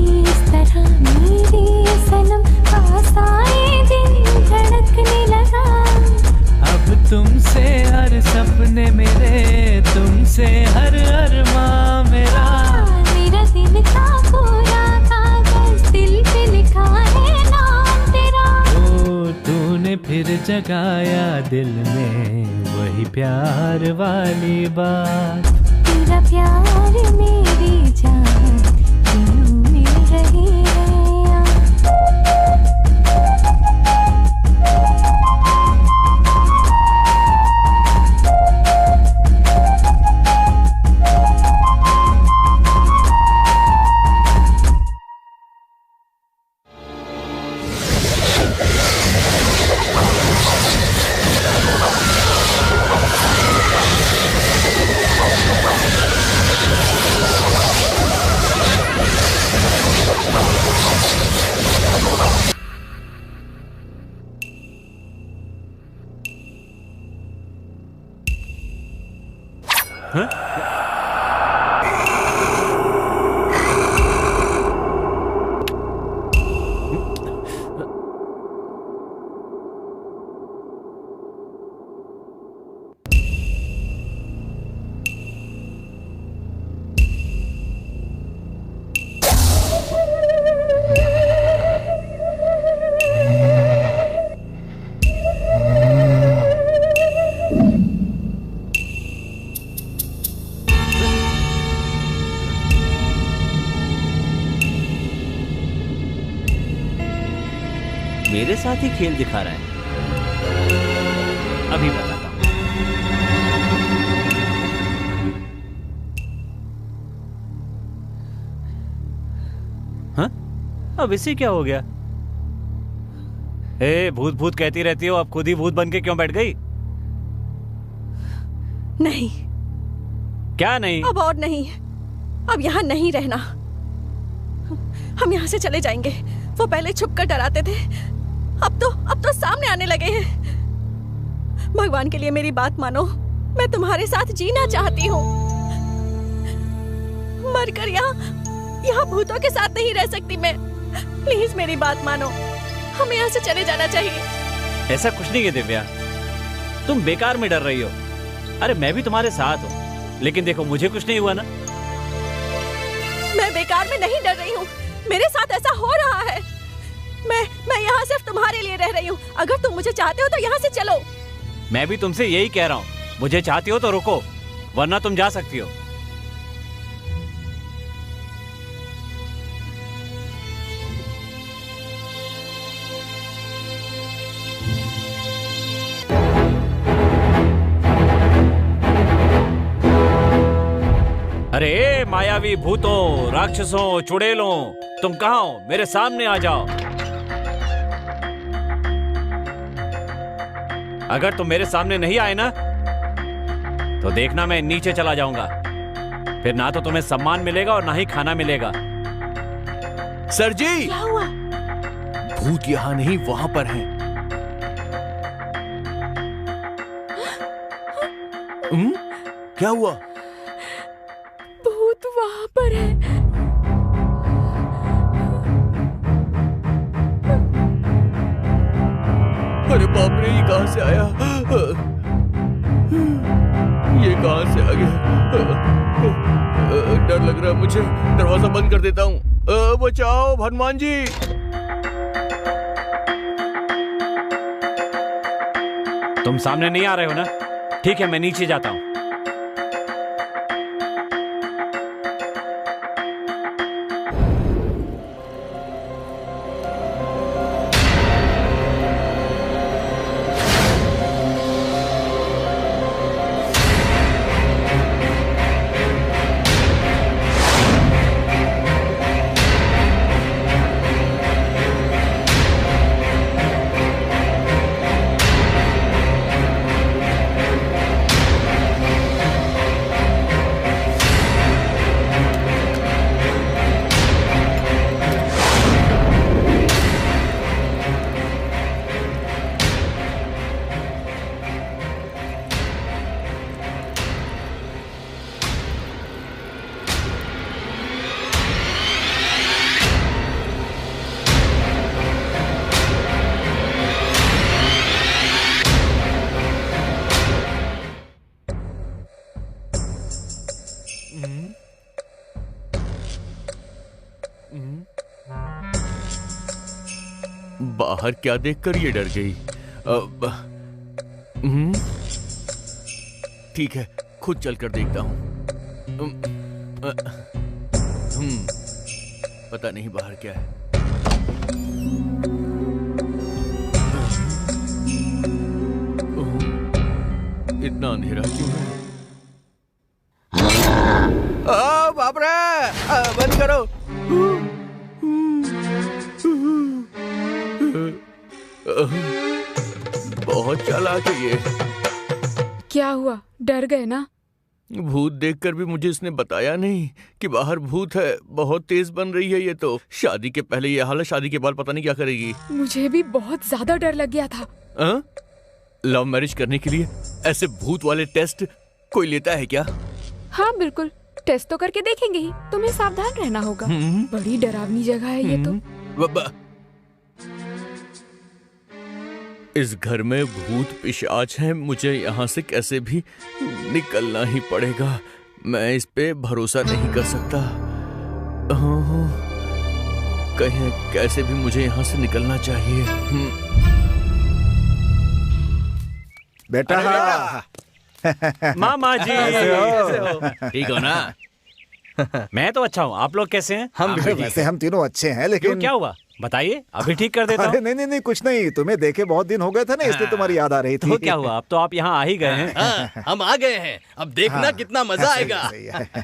इस तरह मेरी सनम पास आए दिल धड़कने लगा। अब तुमसे हर सपने मेरे, तुमसे हर अरमां मेरा। मेरा दिल का पूरा कागज, दिल पे लिखा है नाम तेरा। ओ तूने फिर जगाया दिल में वही प्यार वाली बात। तेरा प्यार मेरी चाहत दोनों मिल रही है यार। मेरे साथ ही खेल दिखा रहा है। अभी बताता हूं। हाँ? अब इसे क्या हो गया? ए, भूत भूत कहती रहती हो, अब खुद ही भूत बन के क्यों बैठ गई? नहीं। क्या नहीं? अब और नहीं, अब यहाँ नहीं रहना। हम यहाँ से चले जाएंगे। वो पहले छुप कर डराते थे, अब तो सामने आने लगे हैं। भगवान के लिए मेरी बात मानो, मैं तुम्हारे साथ जीना चाहती हूँ। मरकर यहाँ भूतों के साथ नहीं रह सकती मैं। प्लीज मेरी बात मानो, हमें यहाँ से चले जाना चाहिए। ऐसा कुछ नहीं है दिव्या, तुम बेकार में डर रही हो। अरे मैं भी तुम्हारे साथ हूँ, लेकिन देखो मुझे कुछ नहीं हुआ ना। मैं बेकार में नहीं डर रही हूँ, मेरे साथ ऐसा हो रहा है। मैं यहाँ सिर्फ तुम्हारे लिए रह रही हूँ। अगर तुम मुझे चाहते हो तो यहाँ से चलो। मैं भी तुमसे यही कह रहा हूँ, मुझे चाहती हो तो रुको, वरना तुम जा सकती हो। अरे मायावी भूतों, राक्षसों, चुड़ैलों, तुम कहाँ हो? मेरे सामने आ जाओ। अगर तुम मेरे सामने नहीं आए ना, तो देखना मैं नीचे चला जाऊंगा। फिर ना तो तुम्हें सम्मान मिलेगा और ना ही खाना मिलेगा। सर जी, क्या हुआ? भूत यहाँ नहीं, वहां पर हैं। क्या हुआ? भूत वहां पर है। अरे बाप रे, ये कहां से आया? ये कहां से आ गया? डर लग रहा है मुझे। दरवाजा बंद कर देता हूँ। बचाओ हनुमान जी। तुम सामने नहीं आ रहे हो ना? ठीक है, मैं नीचे जाता हूं। बाहर क्या देखकर ये डर गई? ठीक है, खुद चलकर देखता हूं। पता नहीं बाहर क्या है। इतना अंधेरा क्यों है? बाप रे, बंद करो। बहुत चालाक है ये। क्या हुआ, डर गए ना? भूत देखकर भी मुझे इसने बताया नहीं कि बाहर भूत है। बहुत तेज बन रही है ये तो। शादी के पहले ये हालत, शादी के बाद पता नहीं क्या करेगी। मुझे भी बहुत ज्यादा डर लग गया था। लव मैरिज करने के लिए ऐसे भूत वाले टेस्ट कोई लेता है क्या? हाँ बिल्कुल, टेस्ट तो करके देखेंगे ही। तुम्हें सावधान रहना होगा। बड़ी डरावनी जगह है ये तो। इस घर में भूत पिशाच हैं। मुझे यहाँ से कैसे भी निकलना ही पड़ेगा। मैं इस पे भरोसा नहीं कर सकता। कहीं कैसे भी मुझे यहाँ से निकलना चाहिए। बेटा, मामा जी कैसे हो? ठीक हो ना? मैं तो अच्छा हूँ, आप लोग कैसे हैं? हम वैसे हम तीनों अच्छे हैं, लेकिन क्यों, क्या हुआ बताइए, अभी ठीक कर देता हूँ। अरे नहीं, कुछ नहीं। तुम्हें देखे बहुत दिन हो गए थे ना, इसलिए तुम्हारी याद आ रही थी। तो क्या हुआ, अब तो आप यहाँ आ ही गए हैं। हम आ गए हैं, अब देखना कितना मजा आएगा।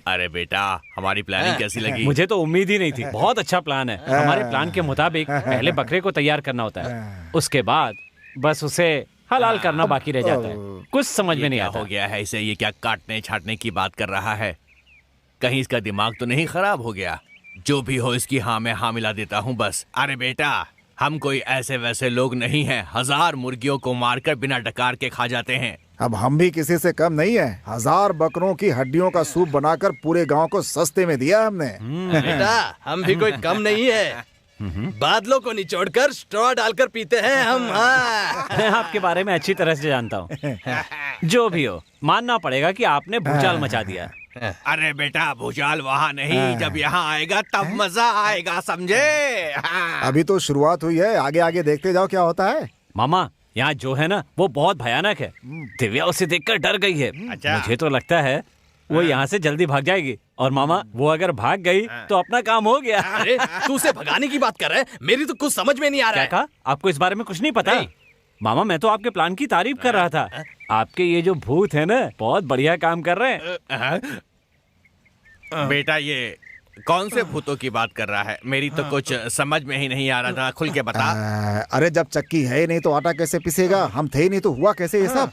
अरे बेटा, हमारी प्लानिंग कैसी लगी? मुझे तो उम्मीद ही नहीं थी। बहुत अच्छा प्लान है। हमारे प्लान के मुताबिक पहले बकरे को तैयार करना होता है, उसके बाद बस उसे हलाल करना बाकी रह जाता है। कुछ समझ में नहीं आता। हो गया है इसे? ये क्या काटने छाटने की बात कर रहा है? कहीं इसका दिमाग तो नहीं खराब हो गया? जो भी हो, इसकी हाँ में हाँ मिला देता हूँ बस। अरे बेटा, हम कोई ऐसे वैसे लोग नहीं हैं। 1000 मुर्गियों को मारकर बिना डकार के खा जाते हैं। अब हम भी किसी से कम नहीं है। 1000 बकरों की हड्डियों का सूप बनाकर पूरे गांव को सस्ते में दिया हमने। बेटा, हम भी कोई कम नहीं है। बादलों को निचोड़कर स्ट्रॉ डालकर पीते हैं हम। मैं आपके बारे में अच्छी तरह से जानता हूँ। जो भी हो, मानना पड़ेगा कि आपने भूचाल मचा दिया। अरे बेटा, भूचाल वहाँ नहीं, जब यहाँ आएगा तब मजा आएगा, समझे? अभी तो शुरुआत हुई है, आगे आगे देखते जाओ क्या होता है। मामा, यहाँ जो है ना वो बहुत भयानक है। दिव्या उसे देखकर डर गई है। अच्छा। मुझे तो लगता है वो यहाँ से जल्दी भाग जाएगी। और मामा, वो अगर भाग गई तो अपना काम हो गया। अरे तू उसे भगाने की बात कर रहा है? मेरी तो कुछ समझ में नहीं आ रहा है। क्या कहा? आपको इस बारे में कुछ नहीं पता? मामा, मैं तो आपके प्लान की तारीफ कर रहा था। आपके ये जो भूत है ना, बहुत बढ़िया काम कर रहे हैं। बेटा, ये कौन से भूतों की बात कर रहा है? मेरी तो कुछ समझ में ही नहीं आ रहा था। खुल के बता। अरे जब चक्की है नहीं तो आटा कैसे पिसेगा? हम थे ही नहीं तो हुआ कैसे ये सब?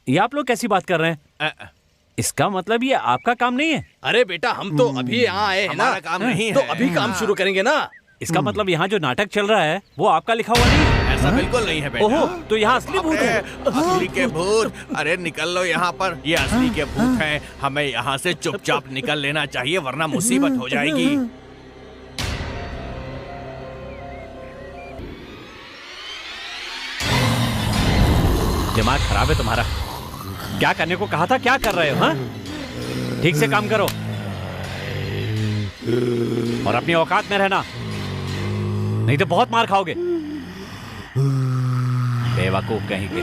ये आप लोग कैसी बात कर रहे हैं? इसका मतलब ये आपका काम नहीं है? अरे बेटा, हम तो अभी यहाँ आए हैं ना। काम नहीं तो है। अभी काम शुरू करेंगे ना। इसका मतलब यहाँ जो नाटक चल रहा है वो आपका लिखा हुआ नहीं है? ऐसा बिल्कुल नहीं है बेटा। ओहो, तो यहाँ असली भूत है। असली के भूत, अरे निकल लो यहाँ पर, ये असली के भूत हैं। हमें यहाँ से चुपचाप निकल लेना चाहिए वरना मुसीबत हो जाएगी। दिमाग खराब है तुम्हारा। क्या करने को कहा था, क्या कर रहे हो? हाँ, ठीक से काम करो और अपनी औकात में रहना, नहीं तो बहुत मार खाओगे। बेवकूफ कहीं के।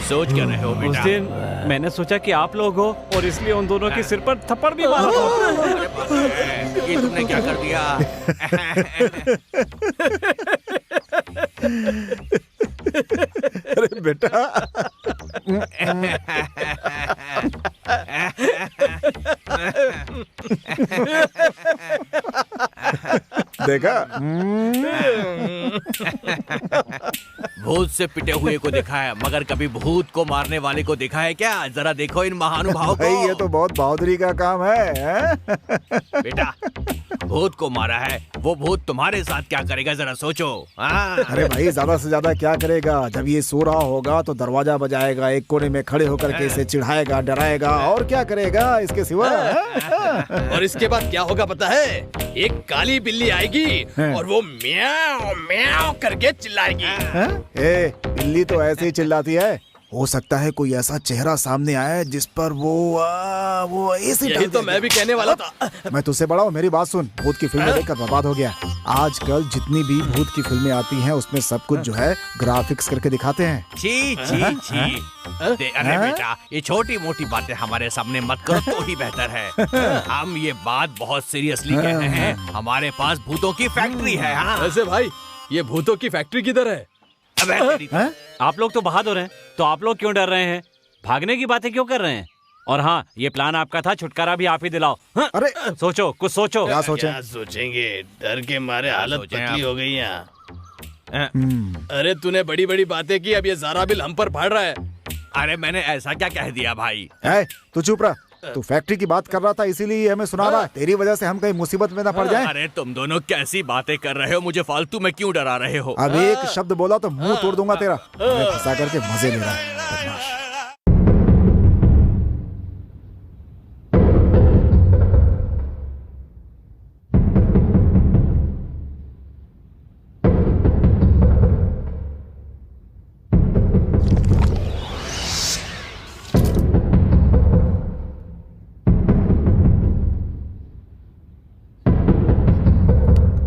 सोच क्या रहे हो बेटा? उस दिन मैंने सोचा कि आप लोग हो और इसलिए उन दोनों के सिर पर थप्पड़ भी मारा था। ये तुमने क्या कर दिया? अरे बेटा देखा? भूत से पिटे हुए को देखा है मगर कभी भूत को मारने वाले को देखा है क्या? जरा देखो इन महानुभावों को। भाई ये तो बहुत बहादुरी का काम है। बेटा भूत को मारा है, वो भूत तुम्हारे साथ क्या करेगा जरा सोचो। अरे भाई ज्यादा से ज्यादा क्या करेगा? जब ये सो रहा होगा तो दरवाजा बजाएगा, एक कोने में खड़े होकर के इसे चिढ़ाएगा, डराएगा, और क्या करेगा इसके सिवा? और इसके बाद क्या होगा पता है? एक काली बिल्ली आएगी और वो म्याऊ म्याऊ करके चिल्लाएगी। ए, बिल्ली तो ऐसे ही चिल्लाती है। हो सकता है कोई ऐसा चेहरा सामने आए जिस पर वो ऐसे यही तो मैं भी कहने वाला था। मैं तुझसे बड़ा हूँ, मेरी बात सुन। भूत की फिल्में देखकर बर्बाद हो गया। आजकल जितनी भी भूत की फिल्में आती हैं उसमें सब कुछ जो है ग्राफिक्स करके दिखाते हैं। छी छी छी। अरे बेटा ये छोटी मोटी बातें हमारे सामने मत करो तो ही बेहतर है। हम ये बात बहुत सीरियसली कह रहे हैं। हमारे पास भूतों की फैक्ट्री है। वैसे भाई ये भूतों की फैक्ट्री किधर है? आप लोग तो बहादुर हैं, तो आप लोग क्यों डर रहे हैं? भागने की बातें क्यों कर रहे हैं? और हाँ, ये प्लान आपका था, छुटकारा भी आप ही दिलाओ। हाँ? अरे सोचो, कुछ सोचो। क्या सोचे? क्या सोचेंगे? डर के मारे हालत पतली हो गई यहाँ। अरे तूने बड़ी बड़ी बातें की, अब ये ज़ारा बिल हम पर फाड़ रहा है। अरे मैंने ऐसा क्या कह दिया भाई? तू चुप रहा। तू फैक्ट्री की बात कर रहा था इसीलिए हमें सुना रहा है। तेरी वजह से हम कहीं मुसीबत में ना पड़ जाएं। अरे तुम दोनों कैसी बातें कर रहे हो? मुझे फालतू में क्यों डरा रहे हो? अब एक शब्द बोला तो मुंह तोड़ दूंगा तेरा। फंसा करके मजे ले रहा है बदमाश।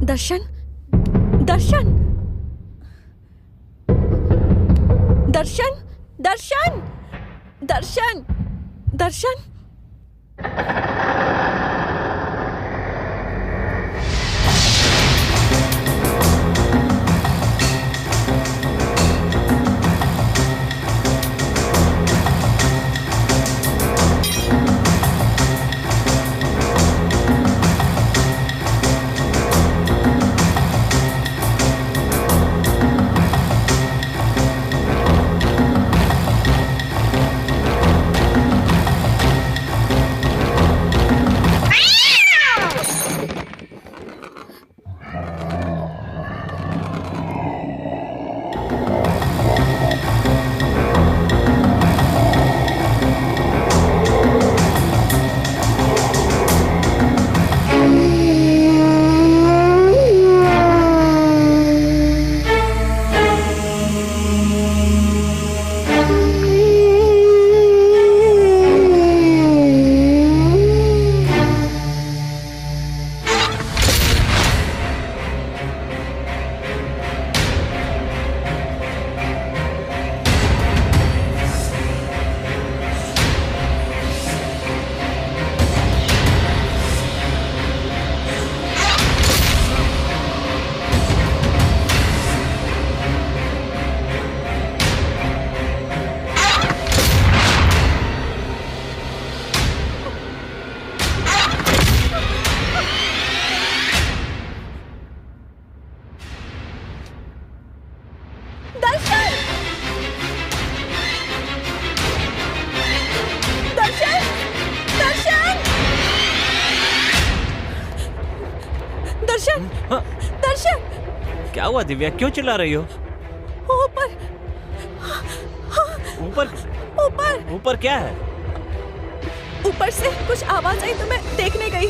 दर्शन, दर्शन, दर्शन, दर्शन, दर्शन, दर्शन। क्या हुआ दिव्या, क्यों चिल्ला रही हो? ओ ऊपर ऊपर ऊपर ऊपर क्या है? ऊपर से कुछ आवाज आई तो मैं देखने गई।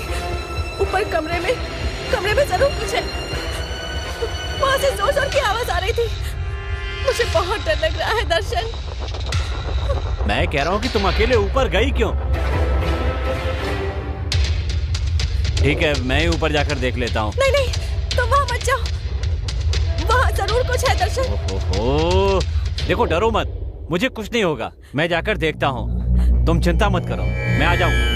ऊपर कमरे में जरूर कुछ है। वहां से जोर जोर की आवाज आ रही थी। मुझे बहुत डर लग रहा है दर्शन। मैं कह रहा हूँ कि तुम अकेले ऊपर गई क्यों? ठीक है, मैं ही ऊपर जाकर देख लेता हूँ। नहीं तुम वहां मत जाओ। वहां जरूर कुछ है दर्शन। ओहो, देखो डरो मत, मुझे कुछ नहीं होगा। मैं जाकर देखता हूँ, तुम चिंता मत करो, मैं आ जाऊंगा।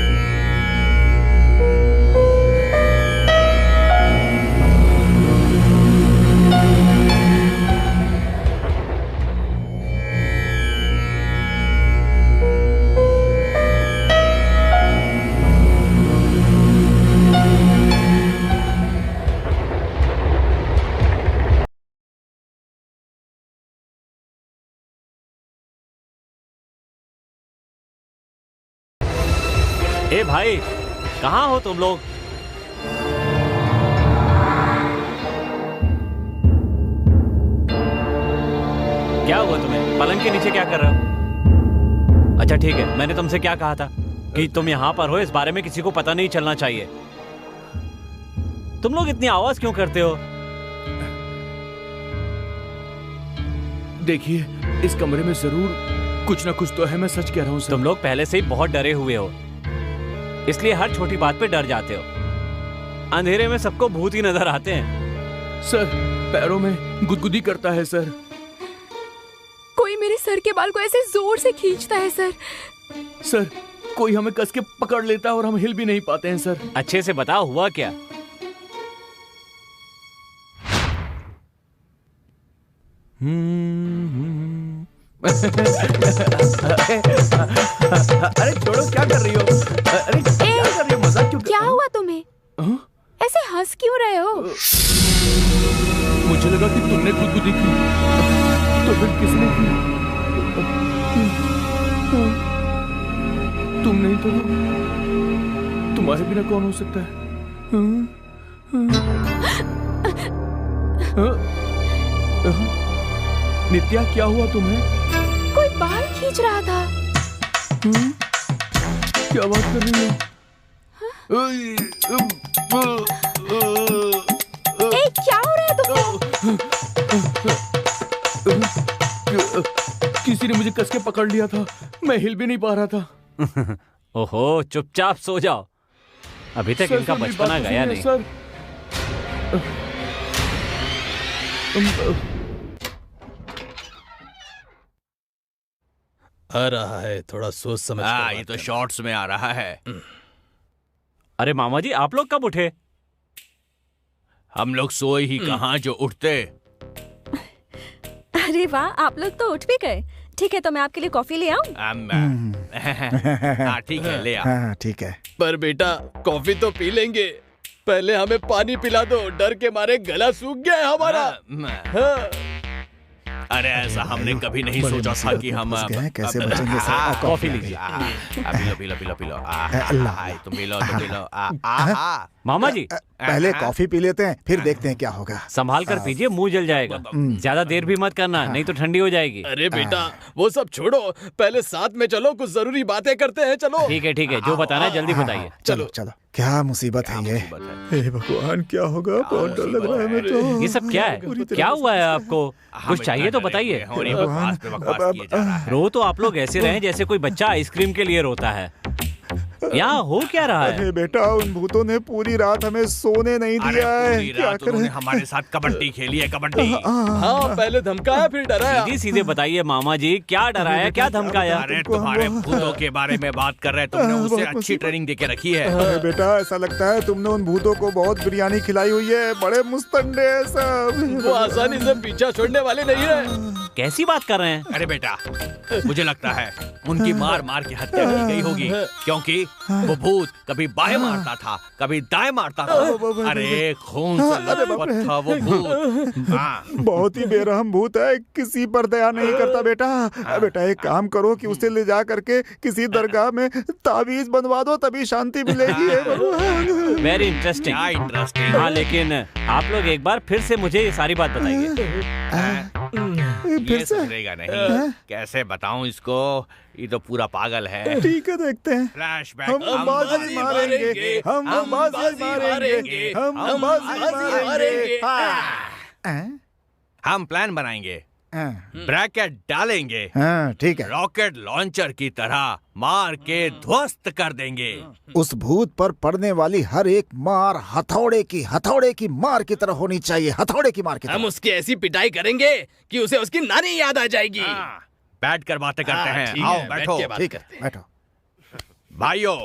ए भाई, कहाँ हो तुम लोग? क्या हुआ तुम्हें? पलंग के नीचे क्या कर रहे हो? अच्छा ठीक है, मैंने तुमसे क्या कहा था कि तुम यहाँ पर हो, इस बारे में किसी को पता नहीं चलना चाहिए। तुम लोग इतनी आवाज क्यों करते हो? देखिए, इस कमरे में जरूर कुछ ना कुछ तो है, मैं सच कह रहा हूँ। तुम लोग पहले से ही बहुत डरे हुए हो, इसलिए हर छोटी बात पे डर जाते हो। अंधेरे में सबको भूत ही नजर आते हैं। सर, पैरों में गुदगुदी करता है सर। कोई मेरे सर के बाल को ऐसे जोर से खींचता है सर। सर, कोई हमें कस के पकड़ लेता है और हम हिल भी नहीं पाते हैं सर। अच्छे से बताओ, हुआ क्या? अरे छोड़ो, क्या कर रही हो? अरे क्या कर रही हो? मजाक क्यों? क्या हुआ तुम्हें? ऐसे हंस क्यों रहे हो? मुझे लगा कि तुमने गुदगुदी की, तो फिर किसने की? तुम नहीं तो तुम्हारे बिना कौन हो सकता है? नित्या, क्या हुआ तुम्हें? कोई बाल खींच रहा था। क्या बात कर रही हो? ए, क्या हो रहा है तुम्हें? किसी ने मुझे कस के पकड़ लिया था, मैं हिल भी नहीं पा रहा था। ओहो, चुपचाप सो जाओ, अभी तक इनका बचपना गया नहीं। सर, आ रहा है, थोड़ा सोच समझ कर ये तो शॉर्ट्स में आ रहा है। अरे मामा जी, आप लोग कब उठे? हम लोग सोए ही कहाँ जो उठते। अरे वाह, आप लोग तो उठ भी गए। ठीक है, तो मैं आपके लिए कॉफी ले आऊं? हाँ ठीक है, ले आ। हाँ ठीक है। पर बेटा, कॉफी तो पी लेंगे, पहले हमें पानी पिला दो, डर के मारे गला सूख गया है हमारा। हाँ। अरे ऐसा हमने कभी नहीं सोचा था कि हम कैसे बचेंगे सर? कॉफी लीजिए। पी लो तुम पी लो। मामा जी, पहले कॉफी पी लेते हैं, फिर देखते हैं क्या होगा। संभाल कर पीजिए, मुंह जल जाएगा। ज्यादा देर भी मत करना, नहीं तो ठंडी हो जाएगी। अरे बेटा, वो सब छोड़ो, पहले साथ में चलो, कुछ जरूरी बातें करते हैं। चलो ठीक है, जो बताना है जल्दी बताइए। चलो। क्या मुसीबत है ये? हे भगवान, क्या होगा? बहुत डर लग रहा है हमें तो। ये सब क्या है? क्या हुआ है आपको? कुछ चाहिए तो बताइए। रो तो आप लोग ऐसे रहे जैसे कोई बच्चा आइसक्रीम के लिए रोता है। यहाँ हो क्या रहा है? अरे बेटा, उन भूतों ने पूरी रात हमें सोने नहीं दिया है। क्या करें? हमारे साथ कबड्डी खेली है, कबड्डी। हाँ, पहले धमकाया फिर डराया। सीधे बताइए मामा जी, क्या डराया, क्या धमकाया? अरे तुम्हारे भूतों के बारे में बात कर रहे हैं, तुमने उसे अच्छी ट्रेनिंग देके रखी है। अरे बेटा, ऐसा लगता है तुमने उन भूतों को बहुत बिरयानी खिलाई हुई है, बड़े मुस्तंडे हैं सब। वो आसानी से पीछा छोड़ने वाले नहीं है। कैसी बात कर रहे हैं? अरे बेटा, मुझे लगता है उनकी मार के हत्या की गई होगी, क्योंकि वो भूत कभी बाएं मारता था, कभी दाएं मारता था। अरे खून से लथपथ था वो भूत। बहुत ही बेरहम भूत है, किसी पर दया नहीं करता। बेटा एक काम करो कि उसे ले जा करके किसी दरगाह में ताबीज बनवा दो, तभी शांति मिलेगी। Very interesting. हाँ, लेकिन आप लोग एक बार फिर से मुझे ये सारी बात बताइए। फिर ये से सुधरेगा नहीं। कैसे बताऊं इसको, ये तो पूरा पागल है। ठीक है, देखते हैं। फ्लैशबैक। हम बाजी मारेंगे, हम बाजी मारेंगे, हम बाजी मारेंगे। हम प्लान बनाएंगे, ब्रैकेट डालेंगे, ठीक है। रॉकेट लॉन्चर की तरह मार के ध्वस्त कर देंगे। उस भूत पर पड़ने वाली हर एक मार हथौड़े की मार की तरह होनी चाहिए, हथौड़े की मार की तरह। हम उसकी ऐसी पिटाई करेंगे कि उसे उसकी नानी याद आ जाएगी। बैठ कर बातें करते हैं। आओ बैठो। ठीक है, बैठो। भाइयों,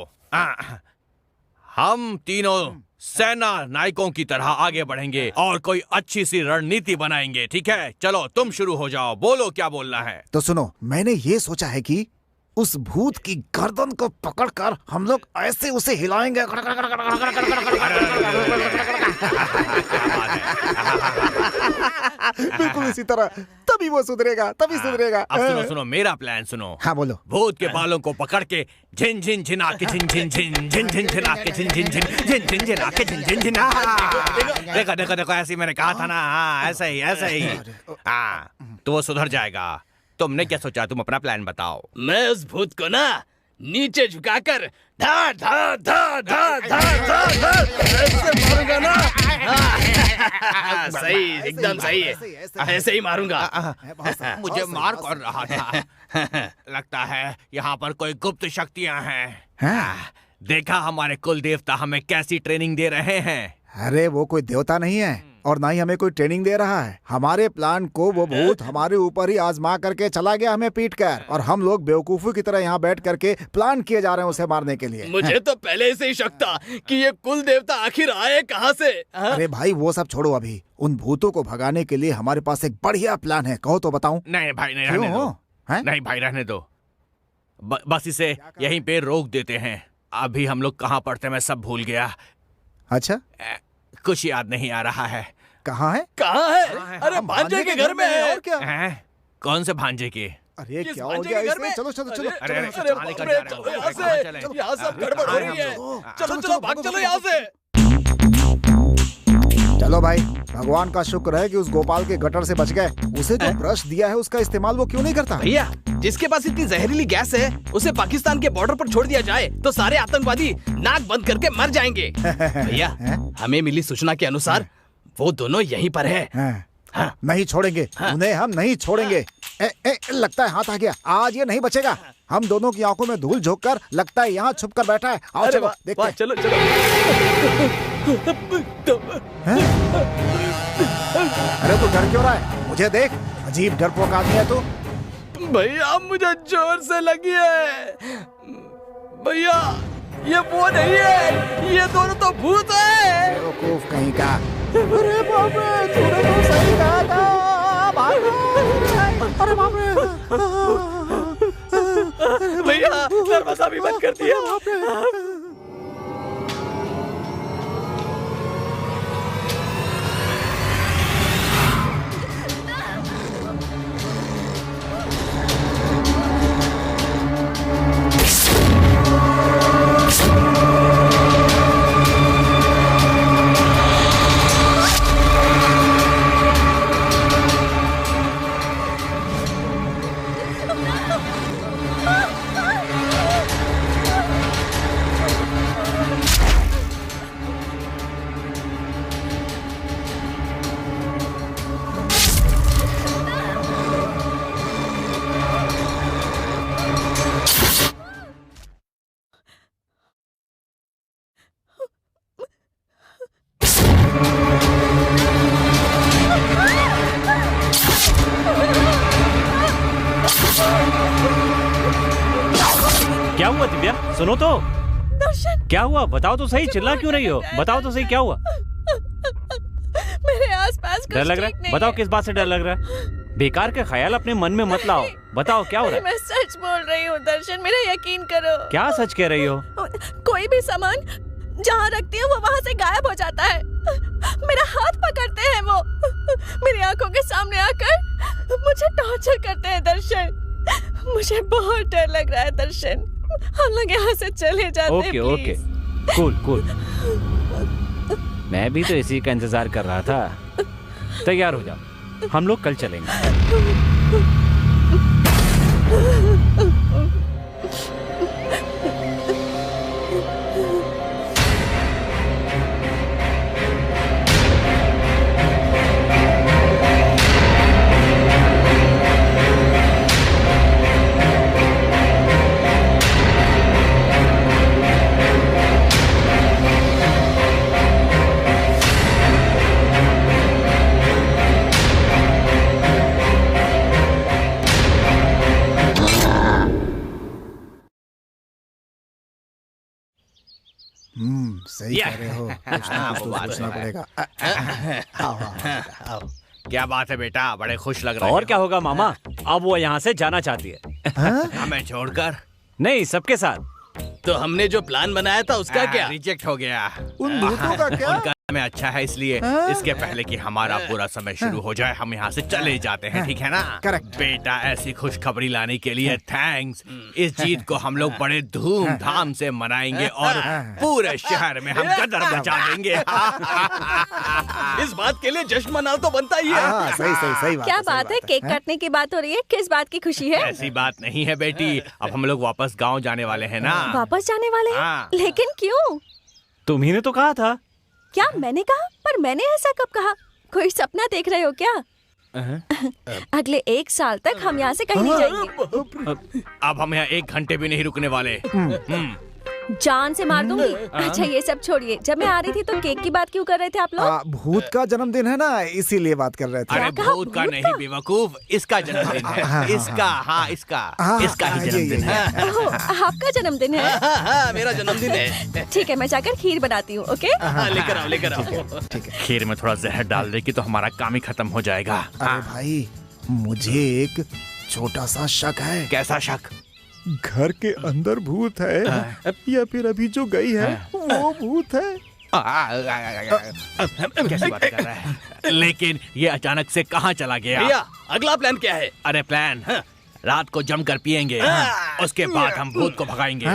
हम तीनों सेना नायकों की तरह आगे बढ़ेंगे और कोई अच्छी सी रणनीति बनाएंगे। ठीक है, चलो तुम शुरू हो जाओ, बोलो क्या बोलना है। तो सुनो, मैंने ये सोचा है कि उस भूत की गर्दन को पकड़कर हम लोग ऐसे उसे हिलाएंगे। बिल्कुल इसी तरह, तभी वो सुधरेगा, तभी सुधरेगा। अब सुनो मेरा प्लान सुनो। हाँ बोलो। भूत के बालों को पकड़ के झिन झिन झिना के झिन झिन झिन झिन झिन झिना के झिन झिन झिन झिन झिन झिना के झिन झिन झिना। देखो देखो देखो, ऐसे मैंने कहा था ना। ऐसे ही ऐसे ही। तो वो सुधर जाएगा। तुमने क्या सोचा, तुम अपना प्लान बताओ। मैं उस भूत को ना नीचे झुकाकर धा धा धा धा धा धा धा ऐसे मारूंगा ना। सही, एकदम सही है, ऐसे ही मारूंगा। मुझे मार कौन रहा था? लगता है यहाँ पर कोई गुप्त शक्तियाँ हैं। देखा हमारे कुल देवता हमें कैसी ट्रेनिंग दे रहे हैं। अरे वो कोई देवता नहीं है और ना ही हमें कोई ट्रेनिंग दे रहा है। हमारे प्लान को वो भूत हमारे ऊपर ही आजमा करके चला गया, हमें पीट कर, और हम लोग बेवकूफों की तरह यहाँ बैठ करके प्लान किए जा रहे हैं उसे मारने के लिए। मुझे तो पहले से ही शक था कि ये कुल देवता आखिर आए कहाँ से। अरे भाई वो सब छोड़ो, अभी उन भूतों को भगाने के लिए हमारे पास एक बढ़िया प्लान है, कहो तो बताऊं। नहीं भाई, नहीं रहने दो। नहीं भाई, रहने दो। बस इसे यहीं पे रोक देते हैं। अभी हम लोग कहाँ पढ़ते, मैं सब भूल गया। अच्छा, कुछ याद नहीं आ रहा है। कहाँ है? कहाँ है? अरे भांजे के घर में है। और क्या? कौन से भांजे के? अरे क्या हो गया इसे? चलो चलो चलो। अरे यहाँ सब गड़बड़ हो रही है। चलो चलो भाग चलो यहाँ से। चलो भाई, भगवान का शुक्र है कि उस गोपाल के गटर से बच गए। उसे जो ब्रश दिया है उसका इस्तेमाल वो क्यों नहीं करता? भैया, जिसके पास इतनी जहरीली गैस है उसे पाकिस्तान के बॉर्डर पर छोड़ दिया जाए तो सारे आतंकवादी नाक बंद करके मर जाएंगे। भैया, हमें मिली सूचना के अनुसार वो दोनों यहीं पर है। हाँ। नहीं छोड़ेंगे, उन्हें हम नहीं छोड़ेंगे। लगता है हाथ आ गया, आज ये नहीं बचेगा। हम दोनों की आंखों में धूल झोंक कर लगता है यहाँ छुप कर बैठा है। आओ चलो देखते हैं। चलो चलो। अरे तू डर क्यों रहा है? मुझे देख, अजीब डरपोक आदमी है तू। भैया मुझे जोर से लगी है। भैया ये वो नहीं है, ये दोनों तो भूत है। बेवकूफ कहीं का। अरे बाप रे, तूने तो सही कहा था। अरे बाप रे। भैया दरवाजा भी बंद कर दिया। क्या हुआ दिव्या? सुनो तो। दर्शन, क्या हुआ? बताओ तो सही, चिल्ला क्यों रही हो? बताओ तो सही, क्या हुआ? मेरे आसपास डर लग रहा है? बताओ किस बात से डर लग रहा है? बेकार के ख्याल अपने मन में मत लाओ। बताओ क्या हो रहा है? मैं सच बोल रही हूँ दर्शन, मेरा यकीन करो। क्या सच कह रही हो? कोई भी सामान जहाँ रखती हूँ वो वहाँ से गायब हो जाता है। मेरा हाथ पकड़ते हैं वो, मेरी आंखों के सामने आकर मुझे टॉर्चर करते हैं दर्शन। मुझे बहुत डर लग रहा है दर्शन, हम लोग यहाँ से चले जाते हैं। Okay okay, cool cool. मैं भी तो इसी का इंतजार कर रहा था। तैयार हो जाओ, हम लोग कल चलेंगे। सही कह रहे हो। पूछना पड़ेगा। क्या बात है बेटा, बड़े खुश लग रहे और क्या होगा मामा, अब वो यहाँ से जाना चाहती है। हमें छोड़कर? नहीं, सबके साथ। तो हमने जो प्लान बनाया था उसका क्या? रिजेक्ट हो गया। उन भूतों का क्या? उनका समय अच्छा है, इसलिए इसके पहले कि हमारा पूरा समय शुरू हो जाए हम यहाँ से चले जाते हैं, ठीक है ना? करेक्ट। बेटा, ऐसी खुशखबरी लाने के लिए थैंक्स। इस जीत को हम लोग बड़े धूमधाम से मनाएंगे और पूरे शहर में हम कदर मचा देंगे। इस बात के लिए जश्न मनाओ तो बनता ही है। सही बात। क्या बात है, केक काटने की बात हो रही है, किस बात की खुशी है? ऐसी बात नहीं है बेटी, अब हम लोग वापस गाँव जाने वाले हैं ना। वापस जाने वाले हैं? हाँ। लेकिन क्यों? तुम्ही ने तो कहा था। क्या मैंने कहा? पर मैंने ऐसा कब कहा? कोई सपना देख रहे हो क्या? अगले 1 साल तक हम यहाँ से कहीं नहीं जाएंगे। अब हम यहाँ 1 घंटे भी नहीं रुकने वाले। जान से मार दूंगी। अच्छा ये सब छोड़िए, जब मैं आ रही थी तो केक की बात क्यों कर रहे थे आप लोग? भूत का जन्मदिन है ना, इसीलिए बात कर रहे थे। अरे भूत का नहीं बेवकूफ, इसका जन्मदिन है। इसका ही जन्मदिन है। ओह, आपका जन्मदिन है? हाँ, मेरा जन्मदिन है। ठीक है, मैं जाकर खीर बनाती हूँ। ओके, लेकर आओ। खीर में थोड़ा जहर डाल देगी तो हमारा काम ही खत्म हो जाएगा। अरे भाई, मुझे एक छोटा सा शक है। कैसा शक? घर के अंदर भूत है या फिर अभी जो गई है वो भूत है? कैसी बात कर रहा है? लेकिन ये अचानक से कहाँ चला गया? भैया, अगला प्लान क्या है? अरे प्लान, रात को जमकर पिएंगे, उसके बाद हम भूत को भगाएंगे।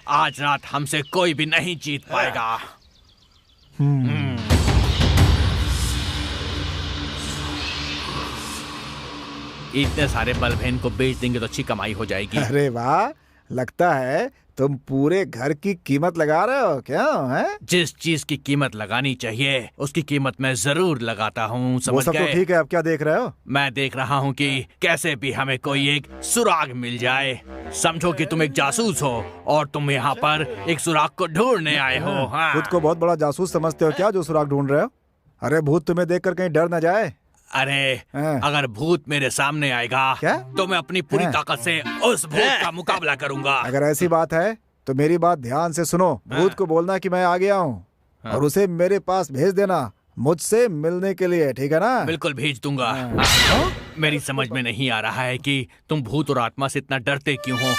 आज रात हमसे कोई भी नहीं जीत पाएगा। इतने सारे बल्ब हैं, इनको बेच देंगे तो अच्छी कमाई हो जाएगी। अरे वाह, लगता है तुम पूरे घर की कीमत लगा रहे हो क्या? है जिस चीज की कीमत लगानी चाहिए उसकी कीमत मैं जरूर लगाता हूँ, वो समझ सब तो गए? ठीक है, अब क्या देख रहे हो? मैं देख रहा हूँ कि कैसे भी हमें कोई एक सुराग मिल जाए। समझो कि तुम एक जासूस हो और तुम यहाँ पर एक सुराग को ढूंढने आए हो। हाँ। खुद को बहुत बड़ा जासूस समझते हो क्या जो सुराग ढूंढ रहे हो? अरे भूत तुम्हें देखकर कहीं डर न जाए। अरे हाँ। अगर भूत मेरे सामने आएगा क्या? तो मैं अपनी पूरी हाँ। ताकत से उस भूत का मुकाबला करूंगा। अगर ऐसी बात है तो मेरी बात ध्यान से सुनो। भूत को बोलना कि मैं आ गया हूँ और उसे मेरे पास भेज देना मुझसे मिलने के लिए, ठीक है ना? बिल्कुल भेज दूंगा। मेरी समझ में नहीं आ रहा है कि तुम भूत और आत्मा से इतना डरते क्यों हो।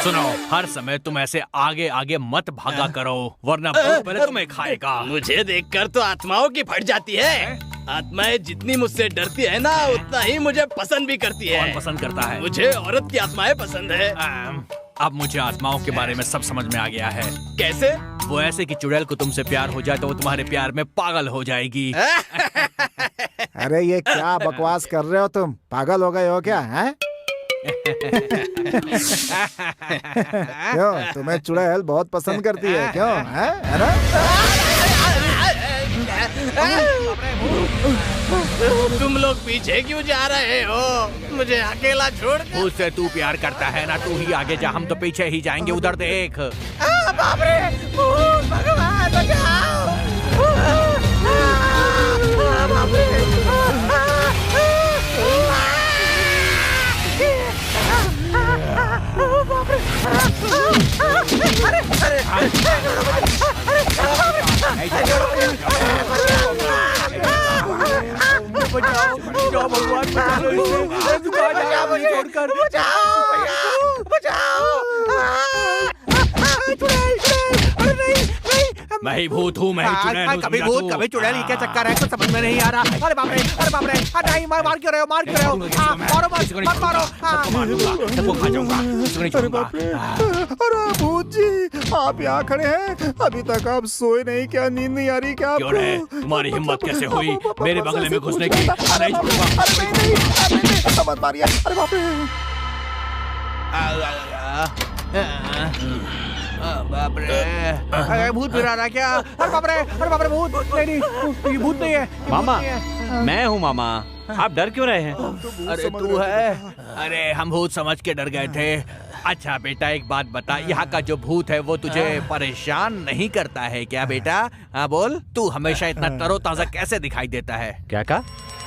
सुनो, हर समय तुम ऐसे आगे आगे मत भागा करो वरना भूत पहले तुम्हें खाएगा। मुझे देखकर तो आत्माओं की फट जाती है। आत्माएं जितनी मुझसे डरती है ना, उतना ही मुझे पसंद भी करती है। कौन पसंद करता है? मुझे औरत की आत्माएं पसंद है। अब मुझे आत्माओं के बारे में सब समझ में आ गया है। कैसे? वो ऐसे कि चुड़ैल को तुमसे प्यार हो जाए तो वो तुम्हारे प्यार में पागल हो जाएगी। अरे ये क्या बकवास कर रहे हो तुम? पागल हो गए हो क्या? हैं? क्यों, तुम्हें चुड़ैल बहुत पसंद करती है क्यों? है ना? तुम लोग पीछे क्यों जा रहे हो? मुझे अकेला छोड़ दो। उससे तू प्यार करता है ना, तू ही आगे जा, हम तो पीछे ही जाएंगे। उधर देख। बाप रे, भूत, भगवान बचाओ। बाप रे। मैं ही भूत हूँ, मैं ही चुड़ैल हूँ। कभी भूत कभी चुड़ैल, ये क्या चक्कर है? कुछ समझ में नहीं आ रहा। अरे बाप रे, अरे बाप रे, नहीं, मार क्यों रहे हो? मार क्यों रहे हो? मारो मत मारो। सबको खा जाऊंगा, सबको नहीं छोड़ूंगा। अरे भूत जी, आप यहाँ खड़े हैं, अभी तक आप सोए नहीं क्या? नींद नहीं आ रही क्या क्यों रे? आपको? तुम्हारी हिम्मत कैसे हुई मेरे बंगले में घुसने की? अरे नहीं, मत मारिए। अरे बाप रे। बाप रे, अरे भूत फिर आ रहा क्या? अरे बाप रे, भूत नहीं, ये भूत नहीं है। मामा, मैं हूँ मामा। आप डर क्यों रहे हैं? अरे तू है? अरे हम भूत समझ के डर गए थे। अच्छा बेटा एक बात बता, यहाँ का जो भूत है वो तुझे परेशान नहीं करता है क्या बेटा? हाँ बोल, तू हमेशा इतना तरोताजा कैसे दिखाई देता है? क्या कहा?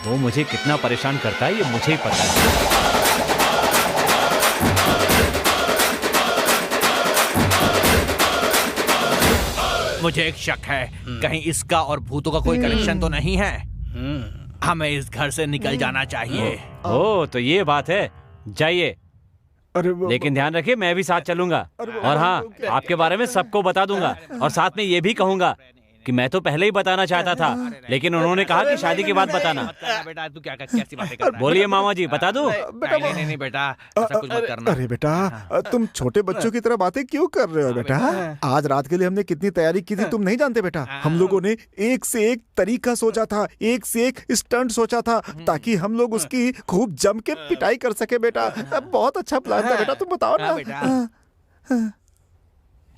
वो मुझे कितना परेशान करता है ये मुझे ही पता है। मुझे एक शक है, कहीं इसका और भूतों का कोई कनेक्शन तो नहीं है। हमें इस घर से निकल जाना चाहिए। ओ तो ये बात है, जाइए। लेकिन ध्यान रखिए मैं भी साथ चलूंगा, और हाँ आपके बारे में सबको बता दूंगा, और साथ में ये भी कहूंगा कि मैं तो पहले ही बताना चाहता था, लेकिन उन्होंने कहा कि शादी के बाद बताना। बेटा तू क्या कैसी बातें कर रहा है? बोलिए मामा जी, बता दूं? नहीं बेटा, ऐसा कुछ मत करना। अरे बेटा, तुम छोटे बच्चों की तरह बातें क्यों कर रहे हो बेटा? आज रात के लिए हमने कितनी तैयारी की थी तुम नहीं जानते बेटा। हम लोगों ने एक से एक तरीका सोचा था, एक से एक स्टंट सोचा था, ताकि हम लोग उसकी खूब जम के पिटाई कर सके बेटा। बहुत अच्छा प्लान था बेटा, तुम बताओ ना।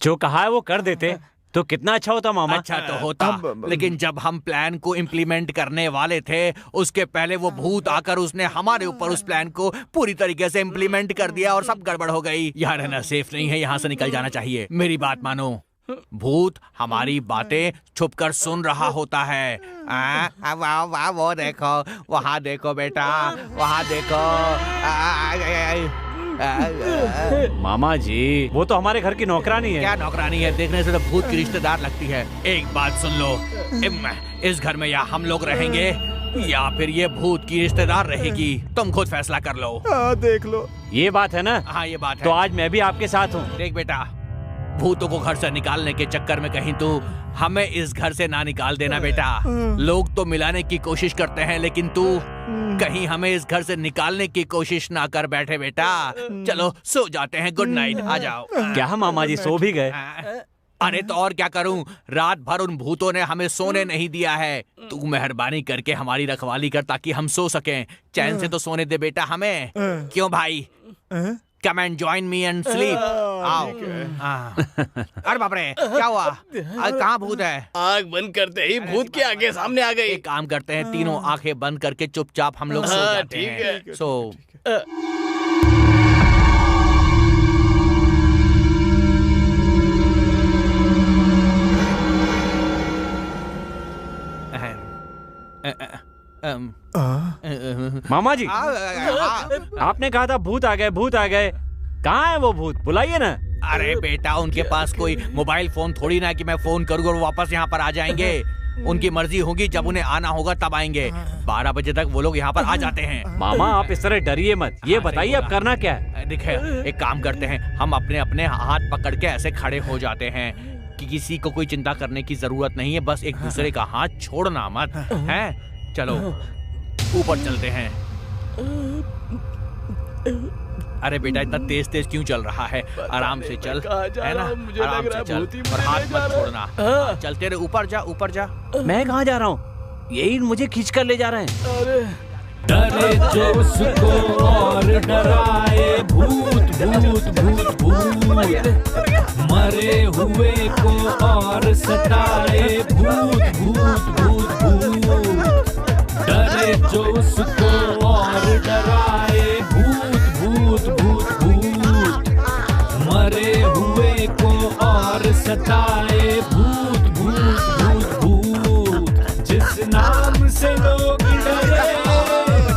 जो कहा है वो कर देते तो कितना अच्छा होता मामा। अच्छा तो होता, लेकिन जब हम प्लान को इम्प्लीमेंट करने वाले थे उसके पहले वो भूत आकर उसने हमारे ऊपर उस प्लान को पूरी तरीके से इम्प्लीमेंट कर दिया और सब गड़बड़ हो गई। यहाँ रहना सेफ नहीं है, यहाँ से निकल जाना चाहिए। मेरी बात मानो, भूत हमारी बातें छुपकर सुन रहा होता है। वाह वाह, वो देखो, वहाँ देखो बेटा, वहाँ देखो। मामा जी वो तो हमारे घर की नौकरानी है। क्या नौकरानी है? देखने से तो भूत की रिश्तेदार लगती है। एक बात सुन लो, इस घर में या हम लोग रहेंगे या फिर ये भूत की रिश्तेदार रहेगी, तुम खुद फैसला कर लो। देख लो, ये बात है ना? हाँ ये बात है। तो आज मैं भी आपके साथ हूँ। देख बेटा, भूतों को घर से निकालने के चक्कर में कहीं तू हमें इस घर से ना निकाल देना बेटा। लोग तो मिलाने की कोशिश करते हैं, लेकिन तू कहीं हमें इस घर से निकालने की कोशिश ना कर बैठे बेटा। चलो सो जाते हैं, गुड नाइट, आ जाओ। क्या मामा जी सो भी गए? अरे तो और क्या करूं, रात भर उन भूतों ने हमें सोने नहीं दिया है। तू मेहरबानी करके हमारी रखवाली कर ताकि हम सो सकें। चैन से तो सोने दे बेटा हमें। क्यों भाई? Come and join me and sleep. आओ। अरे बाप रे, क्या हुआ? कहाँ भूत है? आँख बंद करते ही भूत के आगे सामने आ गई। एक काम करते हैं, तीनों आंखें बंद करके चुपचाप हम लोग सो जाते हैं। ठीक है। सो मामा जी आपने कहा था भूत आ गए, भूत आ गए। कहाँ है वो भूत? बुलाइए ना। अरे बेटा, उनके पास कोई मोबाइल फोन थोड़ी ना कि मैं फोन करूँगा और वापस यहाँ पर आ जाएंगे। उनकी मर्जी होगी, जब उन्हें आना होगा तब आएंगे। 12 बजे तक वो लोग यहाँ पर आ जाते हैं। मामा आप इस तरह डरिए मत, ये बताइए अब करना क्या है? देखिए एक काम करते हैं, हम अपने अपने हाथ पकड़ के ऐसे खड़े हो जाते हैं कि किसी को कोई चिंता करने की जरूरत नहीं है। बस एक दूसरे का हाथ छोड़ना मत है। चलो ऊपर चलते हैं। अरे बेटा इतना तेज तेज क्यों चल रहा है? आराम से चल, है ना? आराम से चल और हाथ मत छोड़ना। चलते रहे, ऊपर जा, ऊपर जा। मैं कहाँ जा रहा हूँ? यही मुझे खींच कर ले जा रहे हैं। डरे जो उसको और डराए भूत भूत भूत भूत, मरे हुए को और सताए भूत भूत भूत भूत। डरे जो उसको और डराए भूत भूत भूत भूत, मरे हुए को और सताए भूत भूत भूत भूत। जिस नाम से लोग डरे,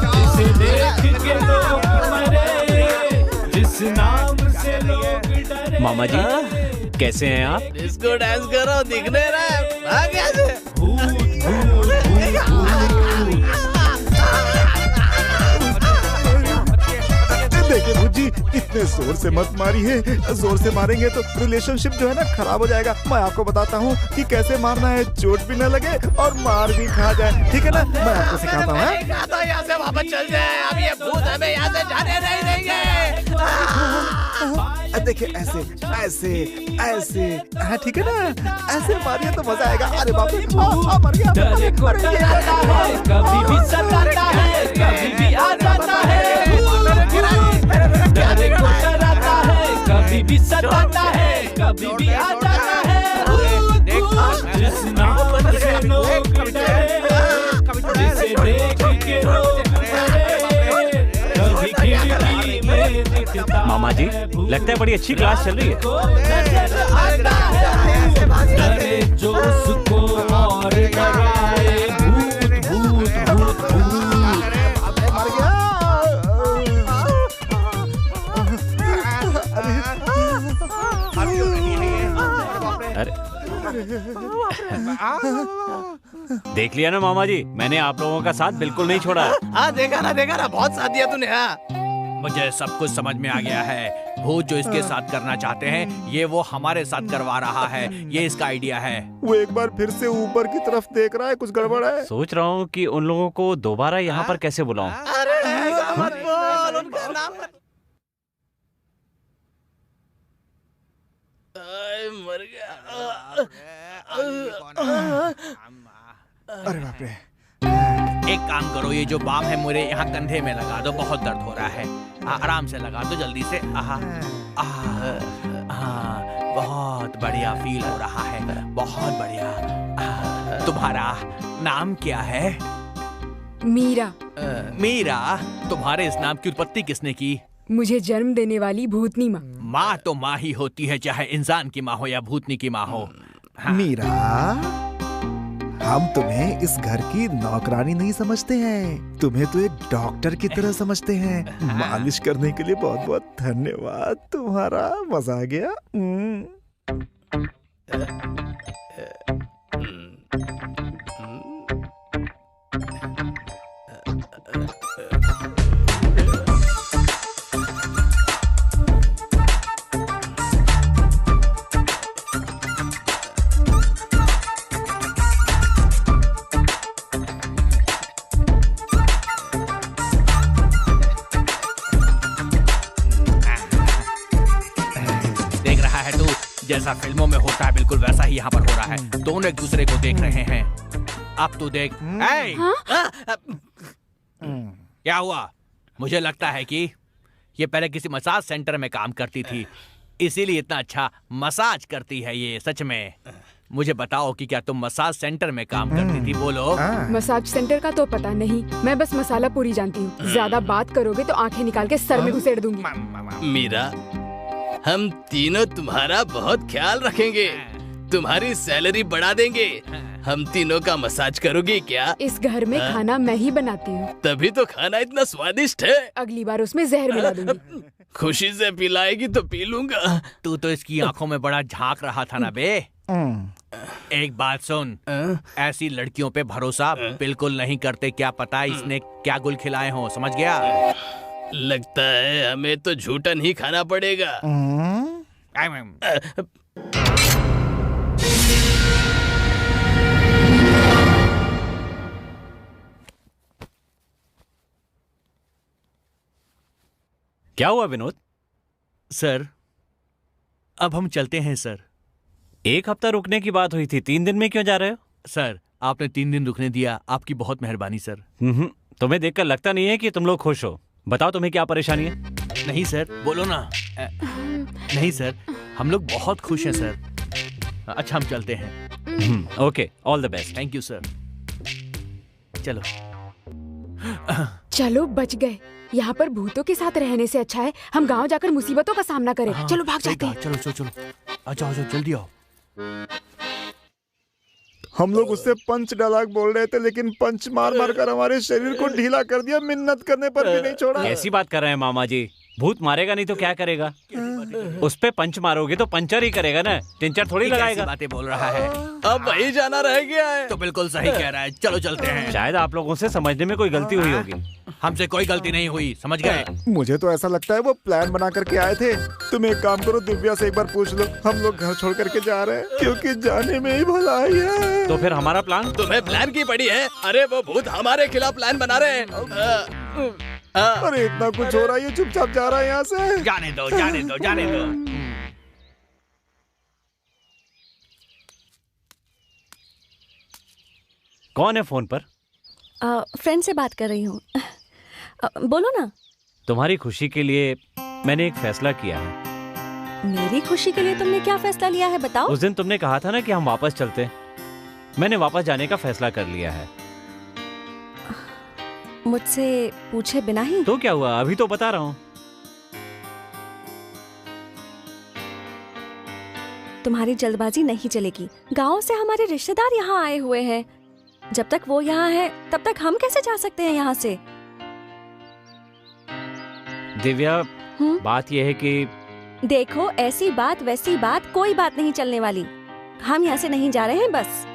जिसे देख के लोग मरे, जिस नाम से लोग डरे। मामा जी कैसे हैं आप? इसको डांस करो, दिखने रहा है। कैसे? देखिए भूजी, इतने जोर से मत मारिए, जोर से मारेंगे तो रिलेशनशिप जो है ना खराब हो जाएगा। मैं आपको बताता हूँ कि कैसे मारना है, चोट भी न लगे और मार भी खा जाए। ठीक है ना? मैं आपको सिखाता हूँ। यहाँ से वापस चल जाए, अब ये भूत हमें यहाँ से जाने नहीं देंगे। देखिए ऐसे ऐसे ऐसे, हाँ ठीक है ना, ऐसे मारिए तो मजा आएगा। अरे बाप रे, मर गया। डरे को डराता है, कभी भी सताता है, कभी भी आ जाता है। डरे को डराता है, कभी भी सताता है, कभी भी आ जाता है। जिस नाम से लोग डरे, जिसे देख के लोग डरे, कभी खिड़की में दिखता। मामा जी, लगता है बड़ी अच्छी क्लास चल रही है। नजर आता है, डरे जो उसको और डराए, भूत भूत भूत भूत। मर गया। अरे देख लिया ना मामा जी, मैंने आप लोगों का साथ बिल्कुल नहीं छोड़ा। हाँ देखा ना, बहुत साथ दिया तूने। हाँ मुझे सब कुछ समझ में आ गया है। भूत जो इसके साथ करना चाहते हैं, ये वो हमारे साथ करवा रहा है। ये इसका आइडिया है। वो एक बार फिर से ऊपर की तरफ देख रहा है, कुछ गड़बड़ है। सोच रहा हूँ कि उन लोगों को दोबारा यहाँ पर कैसे बुलाऊं। अरे ऐसा मत बोल, उनका नाम मत। मर गया। अरे बाप रे। एक काम करो, ये जो बाम है मेरे यहाँ कंधे में लगा दो, बहुत दर्द हो रहा है। आराम से लगा दो जल्दी से। बहुत बढ़िया फील हो रहा है, बहुत बढ़िया। तुम्हारा नाम क्या है? मीरा। मीरा, तुम्हारे इस नाम की उत्पत्ति किसने की? मुझे जन्म देने वाली भूतनी माँ। माँ तो माँ ही होती है, चाहे इंसान की माँ हो या भूतनी की माँ हो। मीरा, हम तुम्हें इस घर की नौकरानी नहीं समझते हैं, तुम्हें तो एक डॉक्टर की तरह समझते हैं। मालिश करने के लिए बहुत बहुत धन्यवाद तुम्हारा, मजा आ गया। जैसा फिल्मों में होता है बिल्कुल वैसा ही यहाँ पर हो रहा है। दोनों एक दूसरे को देख रहे हैं। अब तू देख। क्या हुआ? मुझे लगता है कि ये पहले किसी मसाज सेंटर में काम करती थी, इसीलिए इतना अच्छा मसाज करती है ये। सच में मुझे बताओ कि क्या तुम मसाज सेंटर में काम करती थी? बोलो। मसाज सेंटर का तो पता नहीं, मैं बस मसाला पूरी जानती हूँ। ज्यादा बात करोगे तो आंखें निकाल के सर में घुसेड़ दूंगी। मीरा, हम तीनों तुम्हारा बहुत ख्याल रखेंगे, तुम्हारी सैलरी बढ़ा देंगे। हम तीनों का मसाज करोगी क्या? इस घर में खाना मैं ही बनाती हूँ, तभी तो खाना इतना स्वादिष्ट है। अगली बार उसमें जहर मिला दूंगी। खुशी से पिलाएगी तो पी लूंगा। तू तो इसकी आंखों में बड़ा झांक रहा था ना बे। एक बात सुन, ऐसी लड़कियों पे भरोसा बिल्कुल नहीं करते। क्या पता इसने क्या गुल खिलाए हो, समझ गया? लगता है हमें तो झूठन ही खाना पड़ेगा। क्या हुआ विनोद? सर, अब हम चलते हैं सर। एक हफ्ता रुकने की बात हुई थी, 3 दिन में क्यों जा रहे हो? सर, आपने 3 दिन रुकने दिया, आपकी बहुत मेहरबानी सर। तुम्हें देखकर लगता नहीं है कि तुम लोग खुश हो। बताओ तुम्हें क्या परेशानी है? नहीं सर, बोलो ना। नहीं सर, हम लोग बहुत खुश हैं सर। अच्छा, हम चलते हैं। Okay, all the best. Thank you sir. चलो चलो, बच गए। यहाँ पर भूतों के साथ रहने से अच्छा है हम गांव जाकर मुसीबतों का सामना करें। चलो भाग जाते हैं। चलो चलो चलो, अच्छा जल्दी आओ। हम लोग उससे पंच डायलॉग बोल रहे थे, लेकिन पंच मार मार कर हमारे शरीर को ढीला कर दिया, मिन्नत करने पर भी नहीं छोड़ा। ऐसी बात कर रहे हैं मामा जी? भूत मारेगा नहीं तो क्या करेगा? उस पे पंच मारोगे तो पंचर ही करेगा ना, टिंचर थोड़ी लगाएगा। बातें बोल रहा है। अब वही जाना रह गया है। तो बिल्कुल सही कह रहा है, चलो चलते हैं। शायद आप लोगों से समझने में कोई गलती हुई होगी। हमसे कोई गलती नहीं हुई, समझ गए? मुझे तो ऐसा लगता है वो प्लान बना करके आए थे। तुम एक काम करो, दिव्या से एक बार पूछ लो, हम लोग घर छोड़ करके जा रहे हैं, क्योंकि जाने में ही भलाई है। तो फिर हमारा प्लान? तुम्हें प्लान की पड़ी है? अरे वो भूत हमारे खिलाफ प्लान बना रहे हैं। अरे इतना कुछ हो रहा है, ये चुपचाप जा रहा है यहाँ से। जाने दो, जाने दो, जाने दो। कौन है फोन पर? फ्रेंड से बात कर रही हूँ। बोलो ना। तुम्हारी खुशी के लिए मैंने एक फैसला किया है। मेरी खुशी के लिए तुमने क्या फैसला लिया है, बताओ। उस दिन तुमने कहा था ना कि हम वापस चलते। मैंने वापस जाने का फैसला कर लिया है। मुझसे पूछे बिना ही? तो क्या हुआ, अभी तो बता रहा हूँ। तुम्हारी जल्दबाजी नहीं चलेगी। गांव से हमारे रिश्तेदार यहाँ आए हुए हैं। जब तक वो यहाँ है तब तक हम कैसे जा सकते हैं यहाँ से? दिव्या, बात यह है कि देखो, ऐसी बात वैसी बात कोई बात नहीं चलने वाली। हम यहाँ से नहीं जा रहे हैं बस।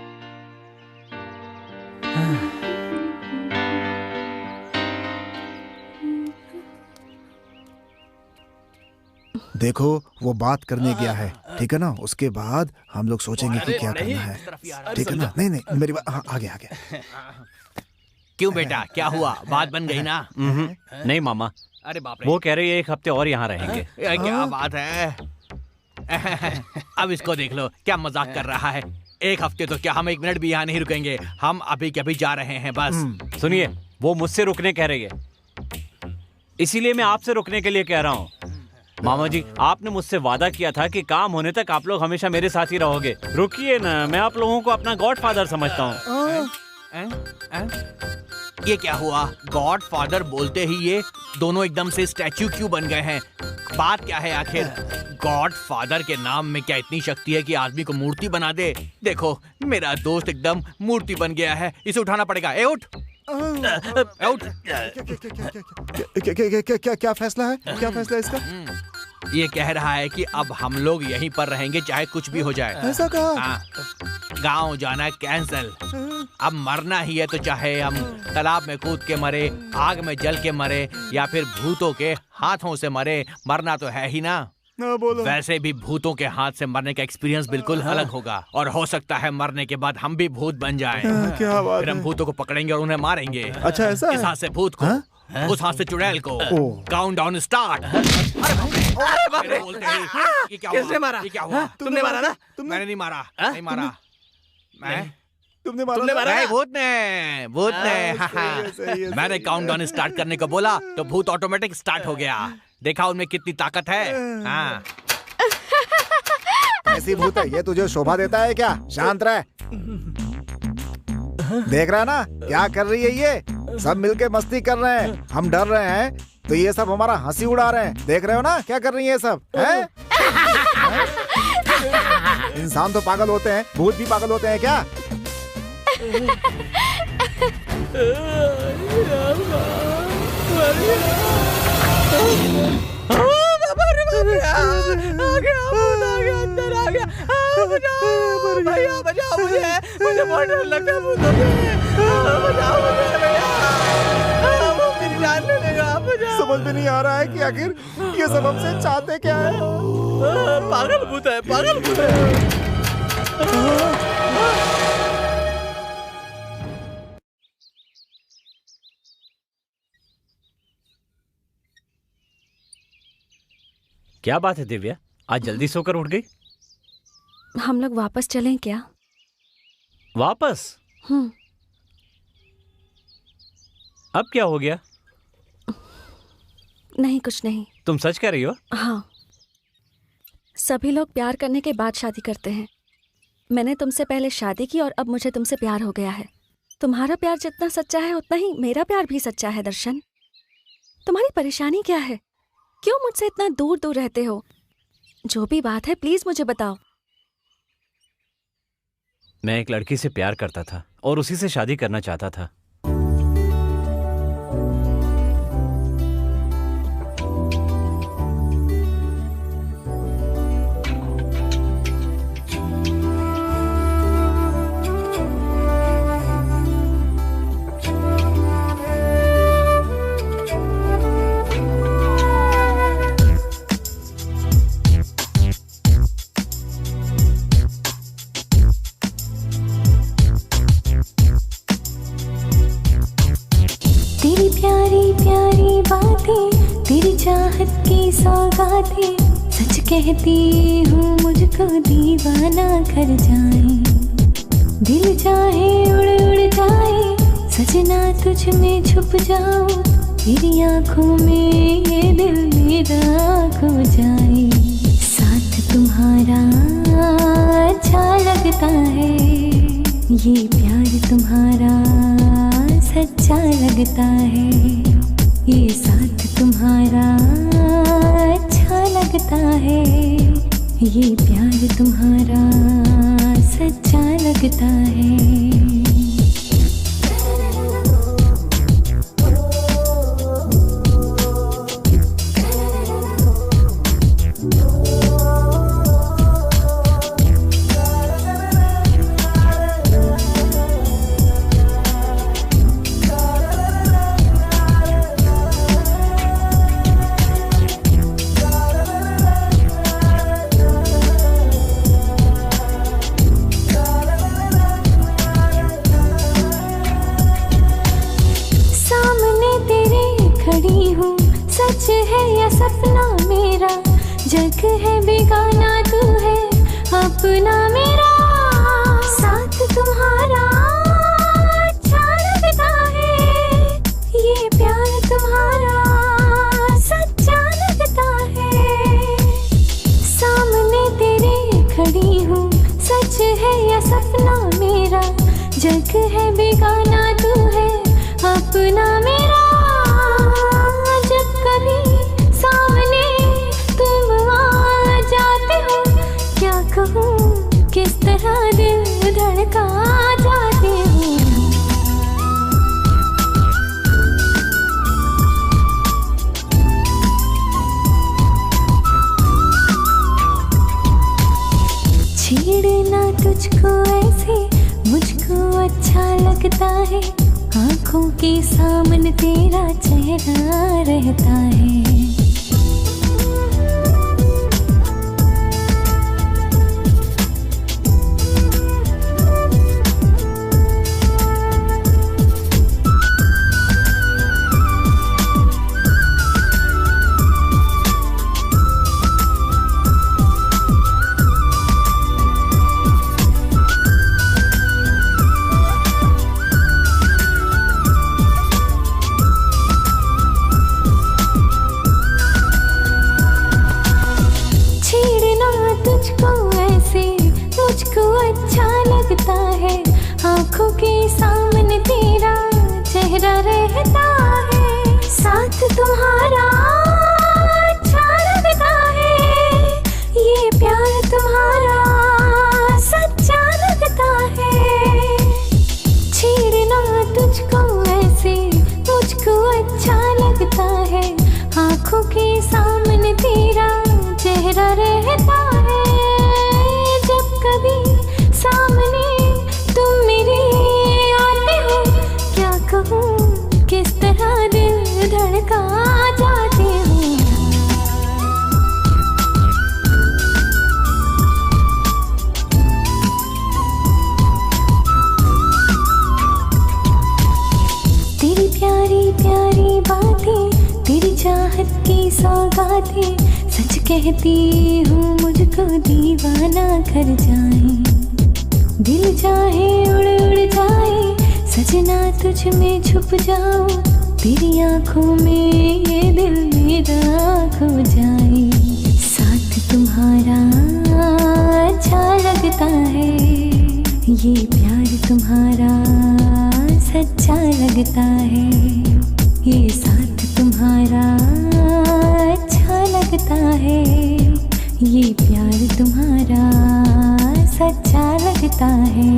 देखो वो बात करने गया है, ठीक है ना? उसके बाद हम लोग सोचेंगे कि क्या करना है, ठीक है ना? नहीं नहीं, मेरी बात। हाँ, आगे आगे। क्यों बेटा, क्या हुआ? बात बन गई ना? नहीं मामा। अरे बाप रे। वो कह रही है 1 हफ्ते और यहाँ रहेंगे। क्या बात है। अब इसको देख लो, क्या मजाक कर रहा है। 1 हफ्ते तो क्या, हम 1 मिनट भी यहाँ नहीं रुकेंगे। हम अभी के अभी जा रहे हैं बस। सुनिए, वो मुझसे रुकने कह रही है, इसीलिए मैं आपसे रुकने के लिए कह रहा हूँ। मामा जी, आपने मुझसे वादा किया था कि काम होने तक आप लोग हमेशा मेरे साथ ही रहोगे। रुकिए ना, मैं आप लोगों को अपना गॉडफादर समझता हूँ। ये क्या हुआ? गॉडफादर बोलते ही ये दोनों एकदम से स्टैच्यू क्यों बन गए हैं? बात क्या है आखिर? गॉडफादर के नाम में क्या इतनी शक्ति है कि आदमी को मूर्ति बना दे? देखो, मेरा दोस्त एकदम मूर्ति बन गया है। इसे उठाना पड़ेगा। ए उठ, उठ। क्या फैसला है? क्या फैसला है इसका? ये कह रहा है कि अब हम लोग यहीं पर रहेंगे चाहे कुछ भी हो जाए। ऐसा कहा? हाँ, गाँव जाना कैंसिल। अब मरना ही है तो चाहे हम तालाब में कूद के मरे, आग में जल के मरे, या फिर भूतों के हाथों से मरे, मरना तो है ही ना। बोलो। वैसे भी भूतों के हाथ से मरने का एक्सपीरियंस बिल्कुल अलग होगा, और हो सकता है मरने के बाद हम भी भूत बन जाएं। क्या बात फिर हम भूतों को पकड़ेंगे और उन्हें मारेंगे। अच्छा, ऐसा इस है? हाथ से भूत को, उस हाथ से चुड़ैल को। Count down start. किसने मारा? ये क्या हुआ? तुमने मारा ना? मैंने नहीं मारा। नहीं मारा। मैं? तुमने मारा? तुमने मारा? भूत ने, भूत ने। मैंने काउंट डाउन स्टार्ट करने को बोला तो भूत ऑटोमेटिक स्टार्ट हो गया। देखा उनमें कितनी ताकत है। हाँ। ऐसी भूत है ये, तुझे शोभा देता है क्या? शांत रह। देख रहा है ना क्या कर रही है ये? सब मिलके मस्ती कर रहे हैं, हम डर रहे हैं तो ये सब हमारा हंसी उड़ा रहे हैं। देख रहे हो ना क्या कर रही है ये सब? हैं? इंसान तो पागल होते हैं, भूत भी पागल होते हैं क्या? भैया बचाओ मुझे बहुत डर लगता है भूतों से। बचाओ मुझे भैया, वो मेरी जान ले लेगा। समझ में नहीं आ रहा है कि आखिर ये सब हमसे चाहते क्या है? पागल भूत है, पागल भूत है। क्या बात है दिव्या, आज जल्दी सोकर उठ गई? हम लोग वापस चलें क्या? वापस? अब क्या हो गया? नहीं, कुछ नहीं। तुम सच कह रही हो? हाँ, सभी लोग प्यार करने के बाद शादी करते हैं। मैंने तुमसे पहले शादी की और अब मुझे तुमसे प्यार हो गया है। तुम्हारा प्यार जितना सच्चा है उतना ही मेरा प्यार भी सच्चा है। दर्शन, तुम्हारी परेशानी क्या है? क्यों मुझसे इतना दूर दूर रहते हो? जो भी बात है प्लीज मुझे बताओ। मैं एक लड़की से प्यार करता था और उसी से शादी करना चाहता था। चाहत की सौगातें सच कहती हूँ मुझको दीवाना कर जाए। दिल चाहे उड़ उड़ जाए सजना तुझ में छुप जाऊं, तेरी आंखों में ये दिल मेरा खो जाए। साथ तुम्हारा अच्छा लगता है, ये प्यार तुम्हारा सच्चा लगता है। ये साथ तुम्हारा अच्छा लगता है, ये प्यार तुम्हारा सच्चा लगता है। जग है बेगाना तू है अपना मेरा, साथ तुम्हारा अच्छा लगता है, ये प्यार तुम्हारा सच्चा लगता है। सामने तेरे खड़ी हूँ, सच है या सपना मेरा, जग है बेगाना तू है अपना मेरा। जब कभी सामने तुम आ जाते हो, क्या कहूँ किस तरह दिल धड़का जाते हो। छेड़ना तुझको ऐसे मुझको अच्छा लगता है, आँखों के सामने तेरा चेहरा रहता है। मुझको अच्छा लगता है, आँखों के सामने तेरा चेहरा रहता है। साथ तुम्हारा अच्छा लगता है, ये प्यार तुम्हारा सच्चा लगता है। छेड़ना तुझको ऐसे मुझको अच्छा लगता है, आँखों के सामने तेरा चेहरा रहता है। जब कभी सामने तुम मेरे आते हो, क्या कहूँ किस तरह दिल धड़का जाते हो। तेरी प्यारी प्यारी बातें, तेरी चाहत की सौगातें, सच कहती हूँ मुझको दीवाना कर जाए। दिल चाहे उड़ उड़ जाए सजना तुझ में छुप जाऊं, तेरी आंखों में ये दिल मेरा खो जाए। साथ तुम्हारा अच्छा लगता है, ये प्यार तुम्हारा सच्चा लगता है। ये साथ तुम्हारा अच्छा लगता है, ये प्यार तुम्हारा सच्चा लगता है।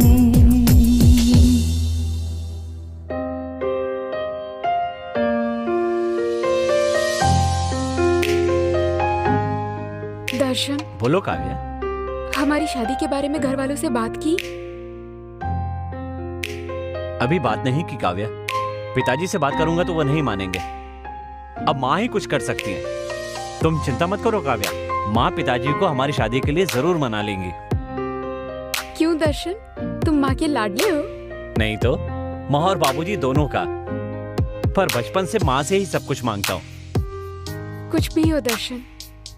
दर्शन, बोलो काव्या। हमारी शादी के बारे में घर वालों से बात की? अभी बात नहीं की काव्या, पिताजी से बात करूंगा तो वो नहीं मानेंगे। अब माँ ही कुछ कर सकती हैं। तुम चिंता मत करो काव्या, माँ पिताजी को हमारी शादी के लिए जरूर मना लेंगी। क्यों दर्शन, तुम माँ के लाडले हो? नहीं तो, माँ और बाबूजी दोनों का। पर बचपन से माँ से ही सब कुछ मांगता हूँ। कुछ भी हो दर्शन,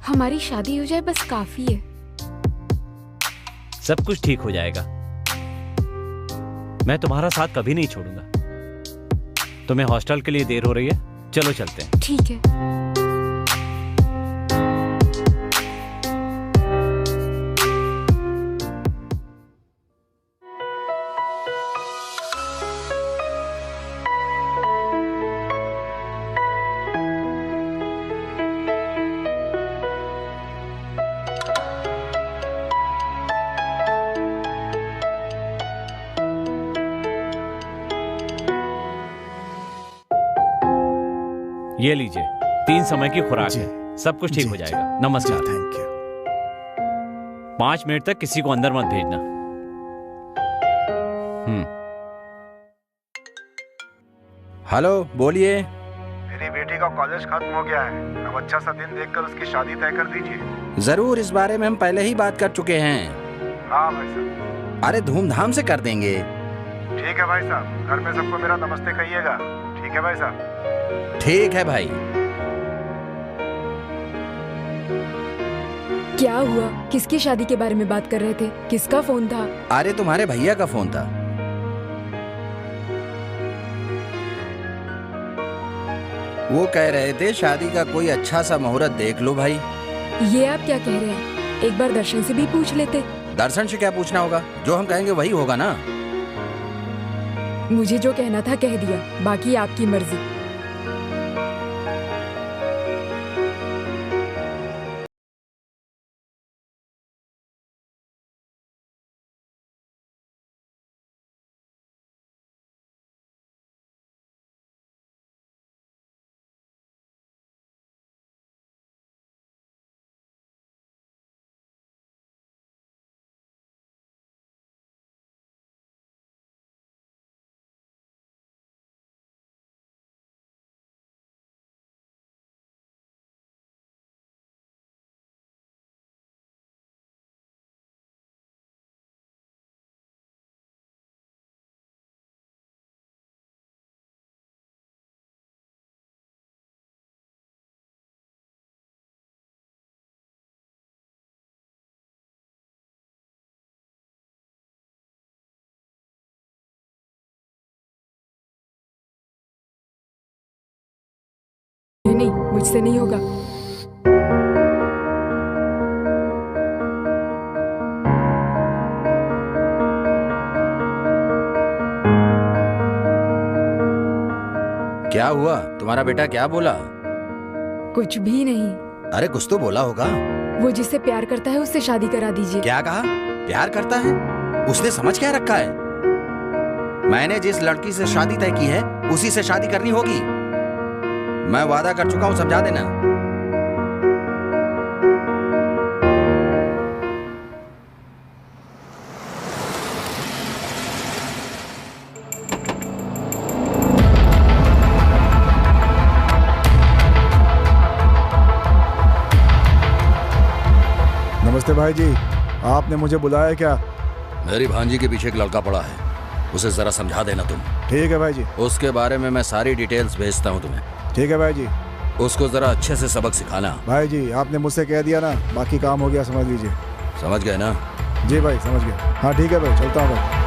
हमारी शादी हो जाए बस काफी है। सब कुछ ठीक हो जाएगा। मैं तुम्हारा साथ कभी नहीं छोड़ूंगा। तुम्हें हॉस्टल के लिए देर हो रही है, चलो चलते हैं। ठीक है। ये लीजिए, 3 समय की खुराक है, सब कुछ ठीक हो जाएगा। नमस्कार। Thank you. 5 मिनट तक किसी को अंदर मत भेजना। हेलो, बोलिए। मेरी बेटी का कॉलेज खत्म हो गया है, अब अच्छा सा दिन देखकर उसकी शादी तय कर दीजिए। जरूर, इस बारे में हम पहले ही बात कर चुके हैं। हाँ भाई साहब। अरे धूमधाम से कर देंगे। ठीक है भाई साहब, घर में सबको मेरा नमस्ते कहिएगा। ठीक है भाई साहब। ठीक है भाई। क्या हुआ? किसकी शादी के बारे में बात कर रहे थे? किसका फोन था? अरे तुम्हारे भैया का फोन था। वो कह रहे थे शादी का कोई अच्छा सा मुहूर्त देख लो भाई। ये आप क्या कह रहे हैं? एक बार दर्शन से भी पूछ लेते। दर्शन से क्या पूछना होगा? जो हम कहेंगे वही होगा ना। मुझे जो कहना था कह दिया, बाकी आपकी मर्जी। नहीं, मुझसे नहीं होगा। क्या हुआ? तुम्हारा बेटा क्या बोला? कुछ भी नहीं। अरे कुछ तो बोला होगा। वो जिससे प्यार करता है उससे शादी करा दीजिए। क्या कहा? प्यार करता है? उसने समझ क्या रखा है? मैंने जिस लड़की से शादी तय की है उसी से शादी करनी होगी। मैं वादा कर चुका हूं, समझा देना। नमस्ते भाई जी, आपने मुझे बुलाया क्या? मेरी भांजी के पीछे एक लड़का पड़ा है, उसे जरा समझा देना तुम। ठीक है भाई जी। उसके बारे में मैं सारी डिटेल्स भेजता हूँ तुम्हें। ठीक है भाई जी। उसको जरा अच्छे से सबक सिखाना। भाई जी, आपने मुझसे कह दिया ना, बाकी काम हो गया, समझ लीजिए। समझ गए ना? जी भाई, समझ गया। हाँ ठीक है भाई, चलता हूँ भाई।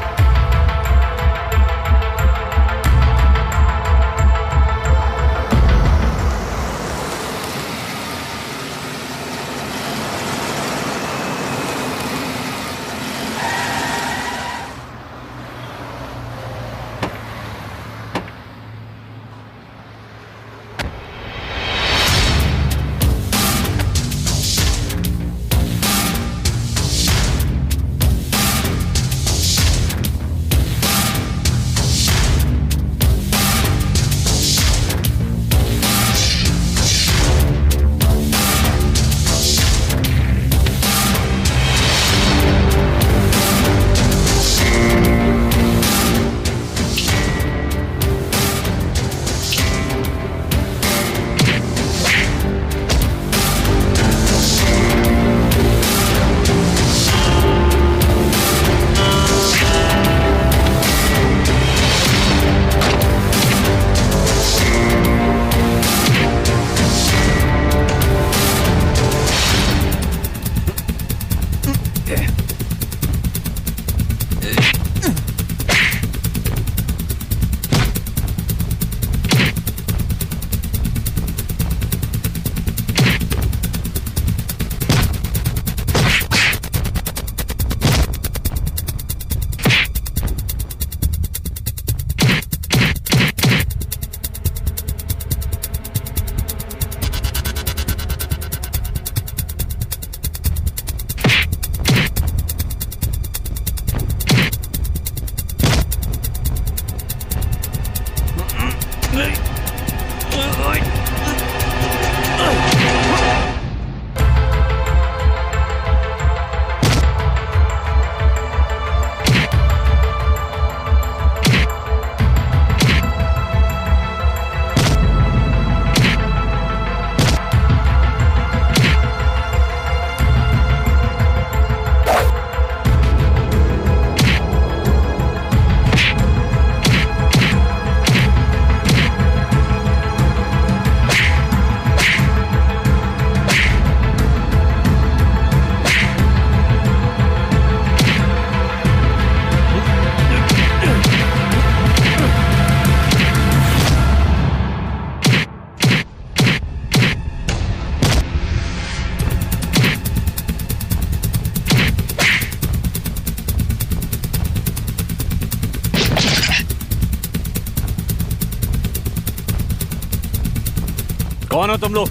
कौन हो तुम लोग?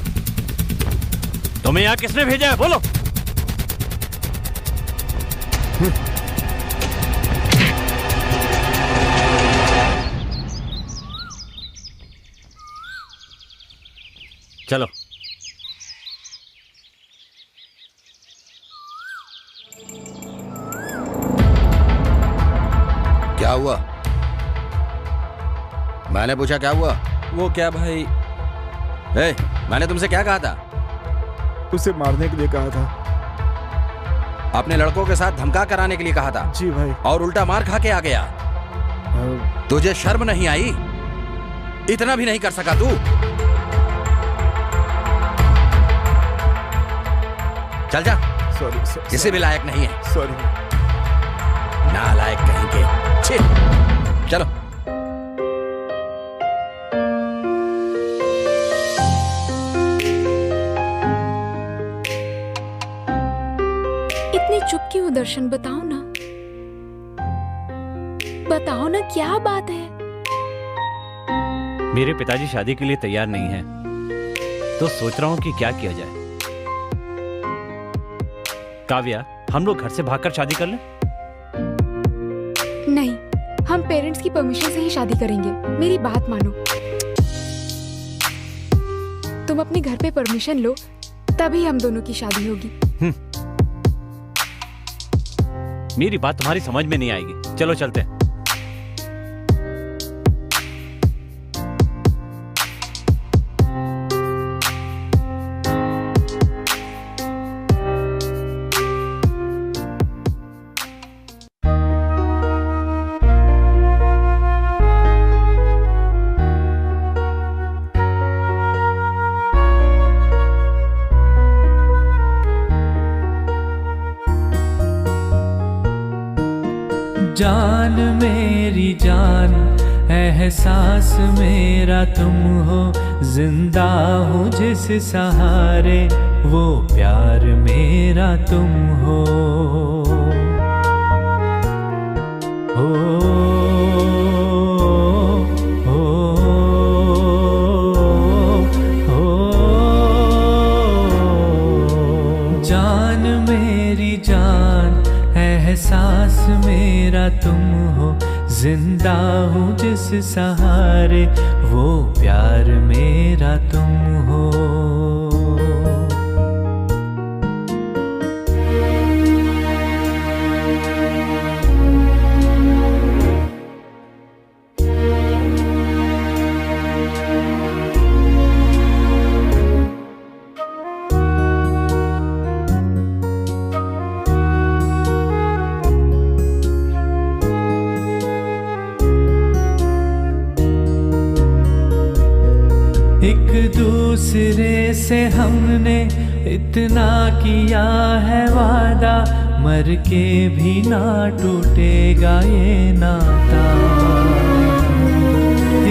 तुम्हें यहाँ किसने भेजा है? बोलो। चलो। क्या हुआ? मैंने पूछा क्या हुआ? वो क्या भाई? मैंने तुमसे क्या कहा था? उसे मारने के लिए कहा था। अपने लड़कों के साथ धमका कराने के लिए कहा था। जी भाई। और उल्टा मार खा के आ गया। तुझे शर्म नहीं आई? इतना भी नहीं कर सका तू? चल जा। सॉरी। किसी भी लायक नहीं है। सॉरी। नालायक कहीं के। छी। चलो। इतनी चुप क्यों दर्शन? बताओ ना, बताओ ना क्या बात है? मेरे पिताजी शादी के लिए तैयार नहीं हैं, तो सोच रहा हूं कि क्या किया जाए। काव्या, हम लोग घर से भागकर शादी कर लें? नहीं, हम पेरेंट्स की परमिशन से ही शादी करेंगे। मेरी बात मानो। तुम अपने घर पे परमिशन लो, तभी हम दोनों की शादी होगी। मेरी बात तुम्हारी समझ में नहीं आएगी। चलो चलते हैं। जान मेरी जान, एहसास मेरा तुम हो, जिंदा हूँ जिस सहारे, वो प्यार मेरा तुम हो। जान मेरी जान, एहसास मेरा तुम हो, जिंदा हूँ जिस सहारे, वो प्यार मेरा तुम हो। एक दूसरे से हमने इतना किया है वादा, मर के भी ना टूटेगा ये नाता।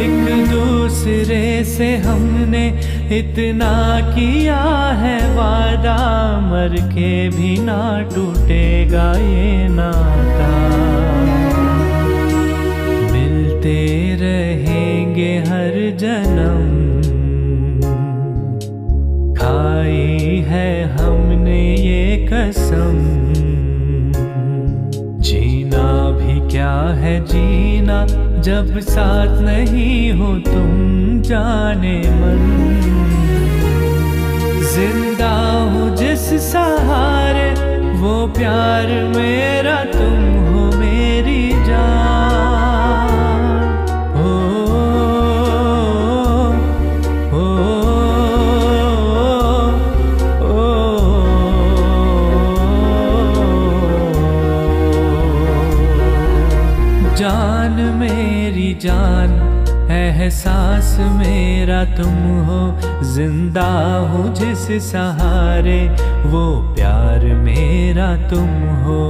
एक दूसरे से हमने इतना किया है वादा, मर के भी ना टूटेगा ये नाता। मिलते रहेंगे हर जन्म, खाई है हमने ये कसम। जीना भी क्या है जीना, जब साथ नहीं हो तुम जाने मन। जिंदा हूँ जिस सहारे, वो प्यार मेरा तुम हो मेरी जान। जान मेरी जान, एहसास मेरा तुम हो, जिंदा हूँ जिस सहारे, वो प्यार मेरा तुम हो।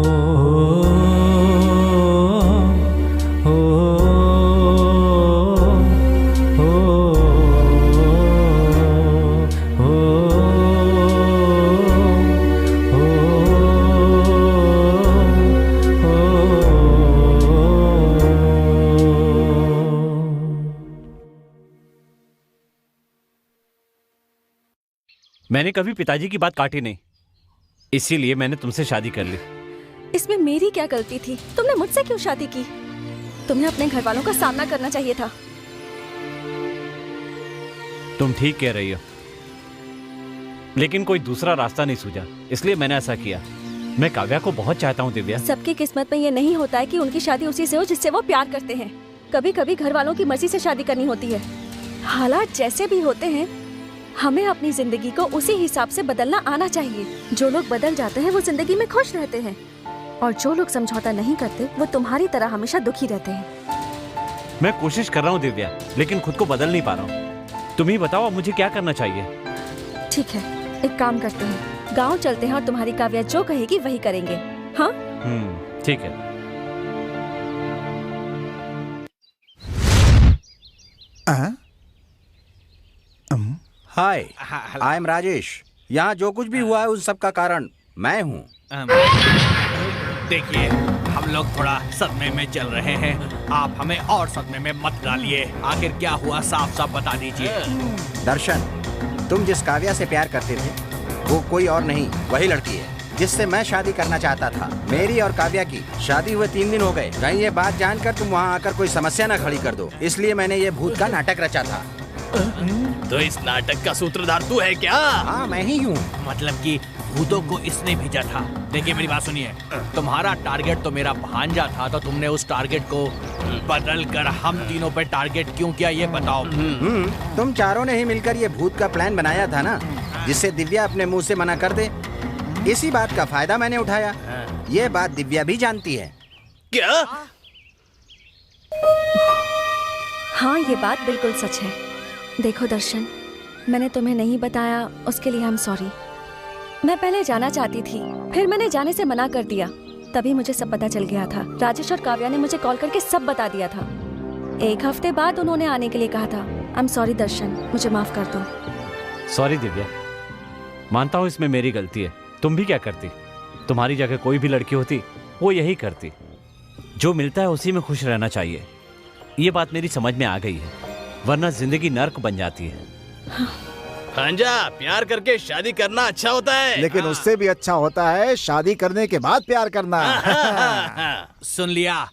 मैंने कभी पिताजी की बात काटी नहीं, इसीलिए मैंने तुमसे शादी कर ली। इसमें मेरी क्या गलती थी? तुमने मुझसे क्यों शादी की? तुम्हें अपने घर वालों का सामना करना चाहिए था। तुम ठीक कह रही हो, लेकिन कोई दूसरा रास्ता नहीं सूझा, इसलिए मैंने ऐसा किया। मैं काव्या को बहुत चाहता हूँ दिव्या। सबकी किस्मत में ये नहीं होता है कि उनकी शादी उसी से हो जिससे वो प्यार करते हैं। कभी कभी घर वालों की मर्जी से शादी करनी होती है। हालात जैसे भी होते हैं, हमें अपनी जिंदगी को उसी हिसाब से बदलना आना चाहिए। जो लोग बदल जाते हैं वो जिंदगी में खुश रहते हैं, और जो लोग समझौता नहीं करते वो तुम्हारी तरह हमेशा दुखी रहते हैं। मैं कोशिश कर रहा हूँ दिव्या, लेकिन खुद को बदल नहीं पा रहा हूँ। तुम ही बताओ अब मुझे क्या करना चाहिए। ठीक है, एक काम करते हैं, गांव चलते हैं और तुम्हारी काव्या जो कहेगी वही करेंगे। हाँ ठीक है। हाय, आई एम राजेश। यहाँ जो कुछ भी हुआ है उस सब का कारण मैं हूँ। देखिए, हम लोग थोड़ा सदमे में चल रहे हैं, आप हमें और सदमे में मत डालिए। आखिर क्या हुआ, साफ साफ बता दीजिए। दर्शन, तुम जिस काव्या से प्यार करते थे वो कोई और नहीं, वही लड़की है जिससे मैं शादी करना चाहता था। मेरी और काव्या की शादी हुए 3 दिन हो गए। कहीं ये बात जानकर तुम वहाँ आकर कोई समस्या न खड़ी कर दो, इसलिए मैंने ये भूत का नाटक रचा था। तो इस नाटक का सूत्रधार तू है क्या? हाँ, मैं ही हूँ। मतलब कि भूतों को इसने भेजा था। देखिए मेरी बात सुनिए, तुम्हारा टारगेट तो मेरा भांजा था, तो तुमने उस टारगेट को बदल कर हम तीनों पे टारगेट क्यों किया, ये बताओ। तुम चारों ने ही मिलकर ये भूत का प्लान बनाया था ना, जिससे दिव्या अपने मुंह से मना कर दे। इसी बात का फायदा मैंने उठाया। ये बात दिव्या भी जानती है। क्या? हाँ, ये बात बिल्कुल सच है। देखो दर्शन, मैंने तुम्हें नहीं बताया, उसके लिए आई एम सॉरी। मैं पहले जाना चाहती थी, फिर मैंने जाने से मना कर दिया, तभी मुझे सब पता चल गया था। राजेश और काव्या ने मुझे कॉल करके सब बता दिया था। 1 हफ्ते बाद उन्होंने आने के लिए कहा था। आई एम सॉरी दर्शन, मुझे माफ कर दो। सॉरी दिव्या, मानता हूँ इसमें मेरी गलती है। तुम भी क्या करती? तुम्हारी जगह कोई भी लड़की होती वो यही करती। जो मिलता है उसी में खुश रहना चाहिए। ये बात मेरी समझ में आ गई है, वरना जिंदगी नर्क बन जाती है। भांजा, प्यार करके शादी करना अच्छा होता है, लेकिन उससे भी अच्छा होता है शादी करने के बाद प्यार करना। सुन लिया,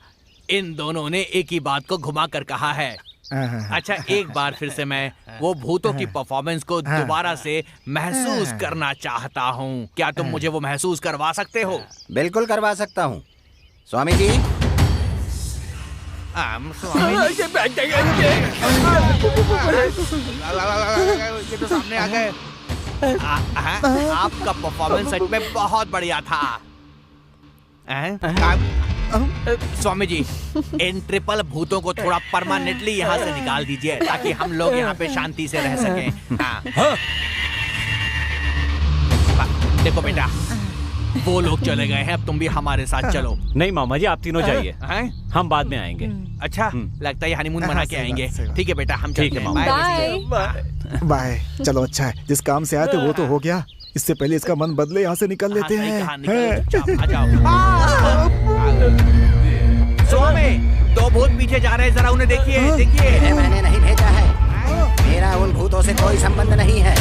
इन दोनों ने एक ही बात को घुमा कर कहा है। अच्छा, एक बार फिर से मैं वो भूतों की परफॉर्मेंस को दोबारा से महसूस करना चाहता हूँ। क्या तुम मुझे वो महसूस करवा सकते हो? बिल्कुल करवा सकता हूँ स्वामी जी। ये तो सामने आ गए। आपका परफॉर्मेंस सच में बहुत बढ़िया था। स्वामी जी, इन ट्रिपल भूतों को थोड़ा परमानेंटली यहाँ से निकाल दीजिए, ताकि हम लोग यहाँ पे शांति से रह सकें। देखो बेटा, वो लोग चले गए हैं, अब तुम भी हमारे साथ चलो। नहीं मामा जी, आप तीनों जाइए, हम बाद में आएंगे। अच्छा, लगता है हनीमून मना के आएंगे। ठीक है बेटा, हम चलते हैं। Bye bye. चलो अच्छा है, जिस काम से आए थे वो तो हो गया। इससे पहले इसका मन बदले, यहाँ से निकल लेते हैं। स्वामी, 2 भूत पीछे जा रहे हैं, जरा उन्हें देखिए। देखिए, मैंने नहीं भेजा है, मेरा उन भूतों से कोई संबंध नहीं है।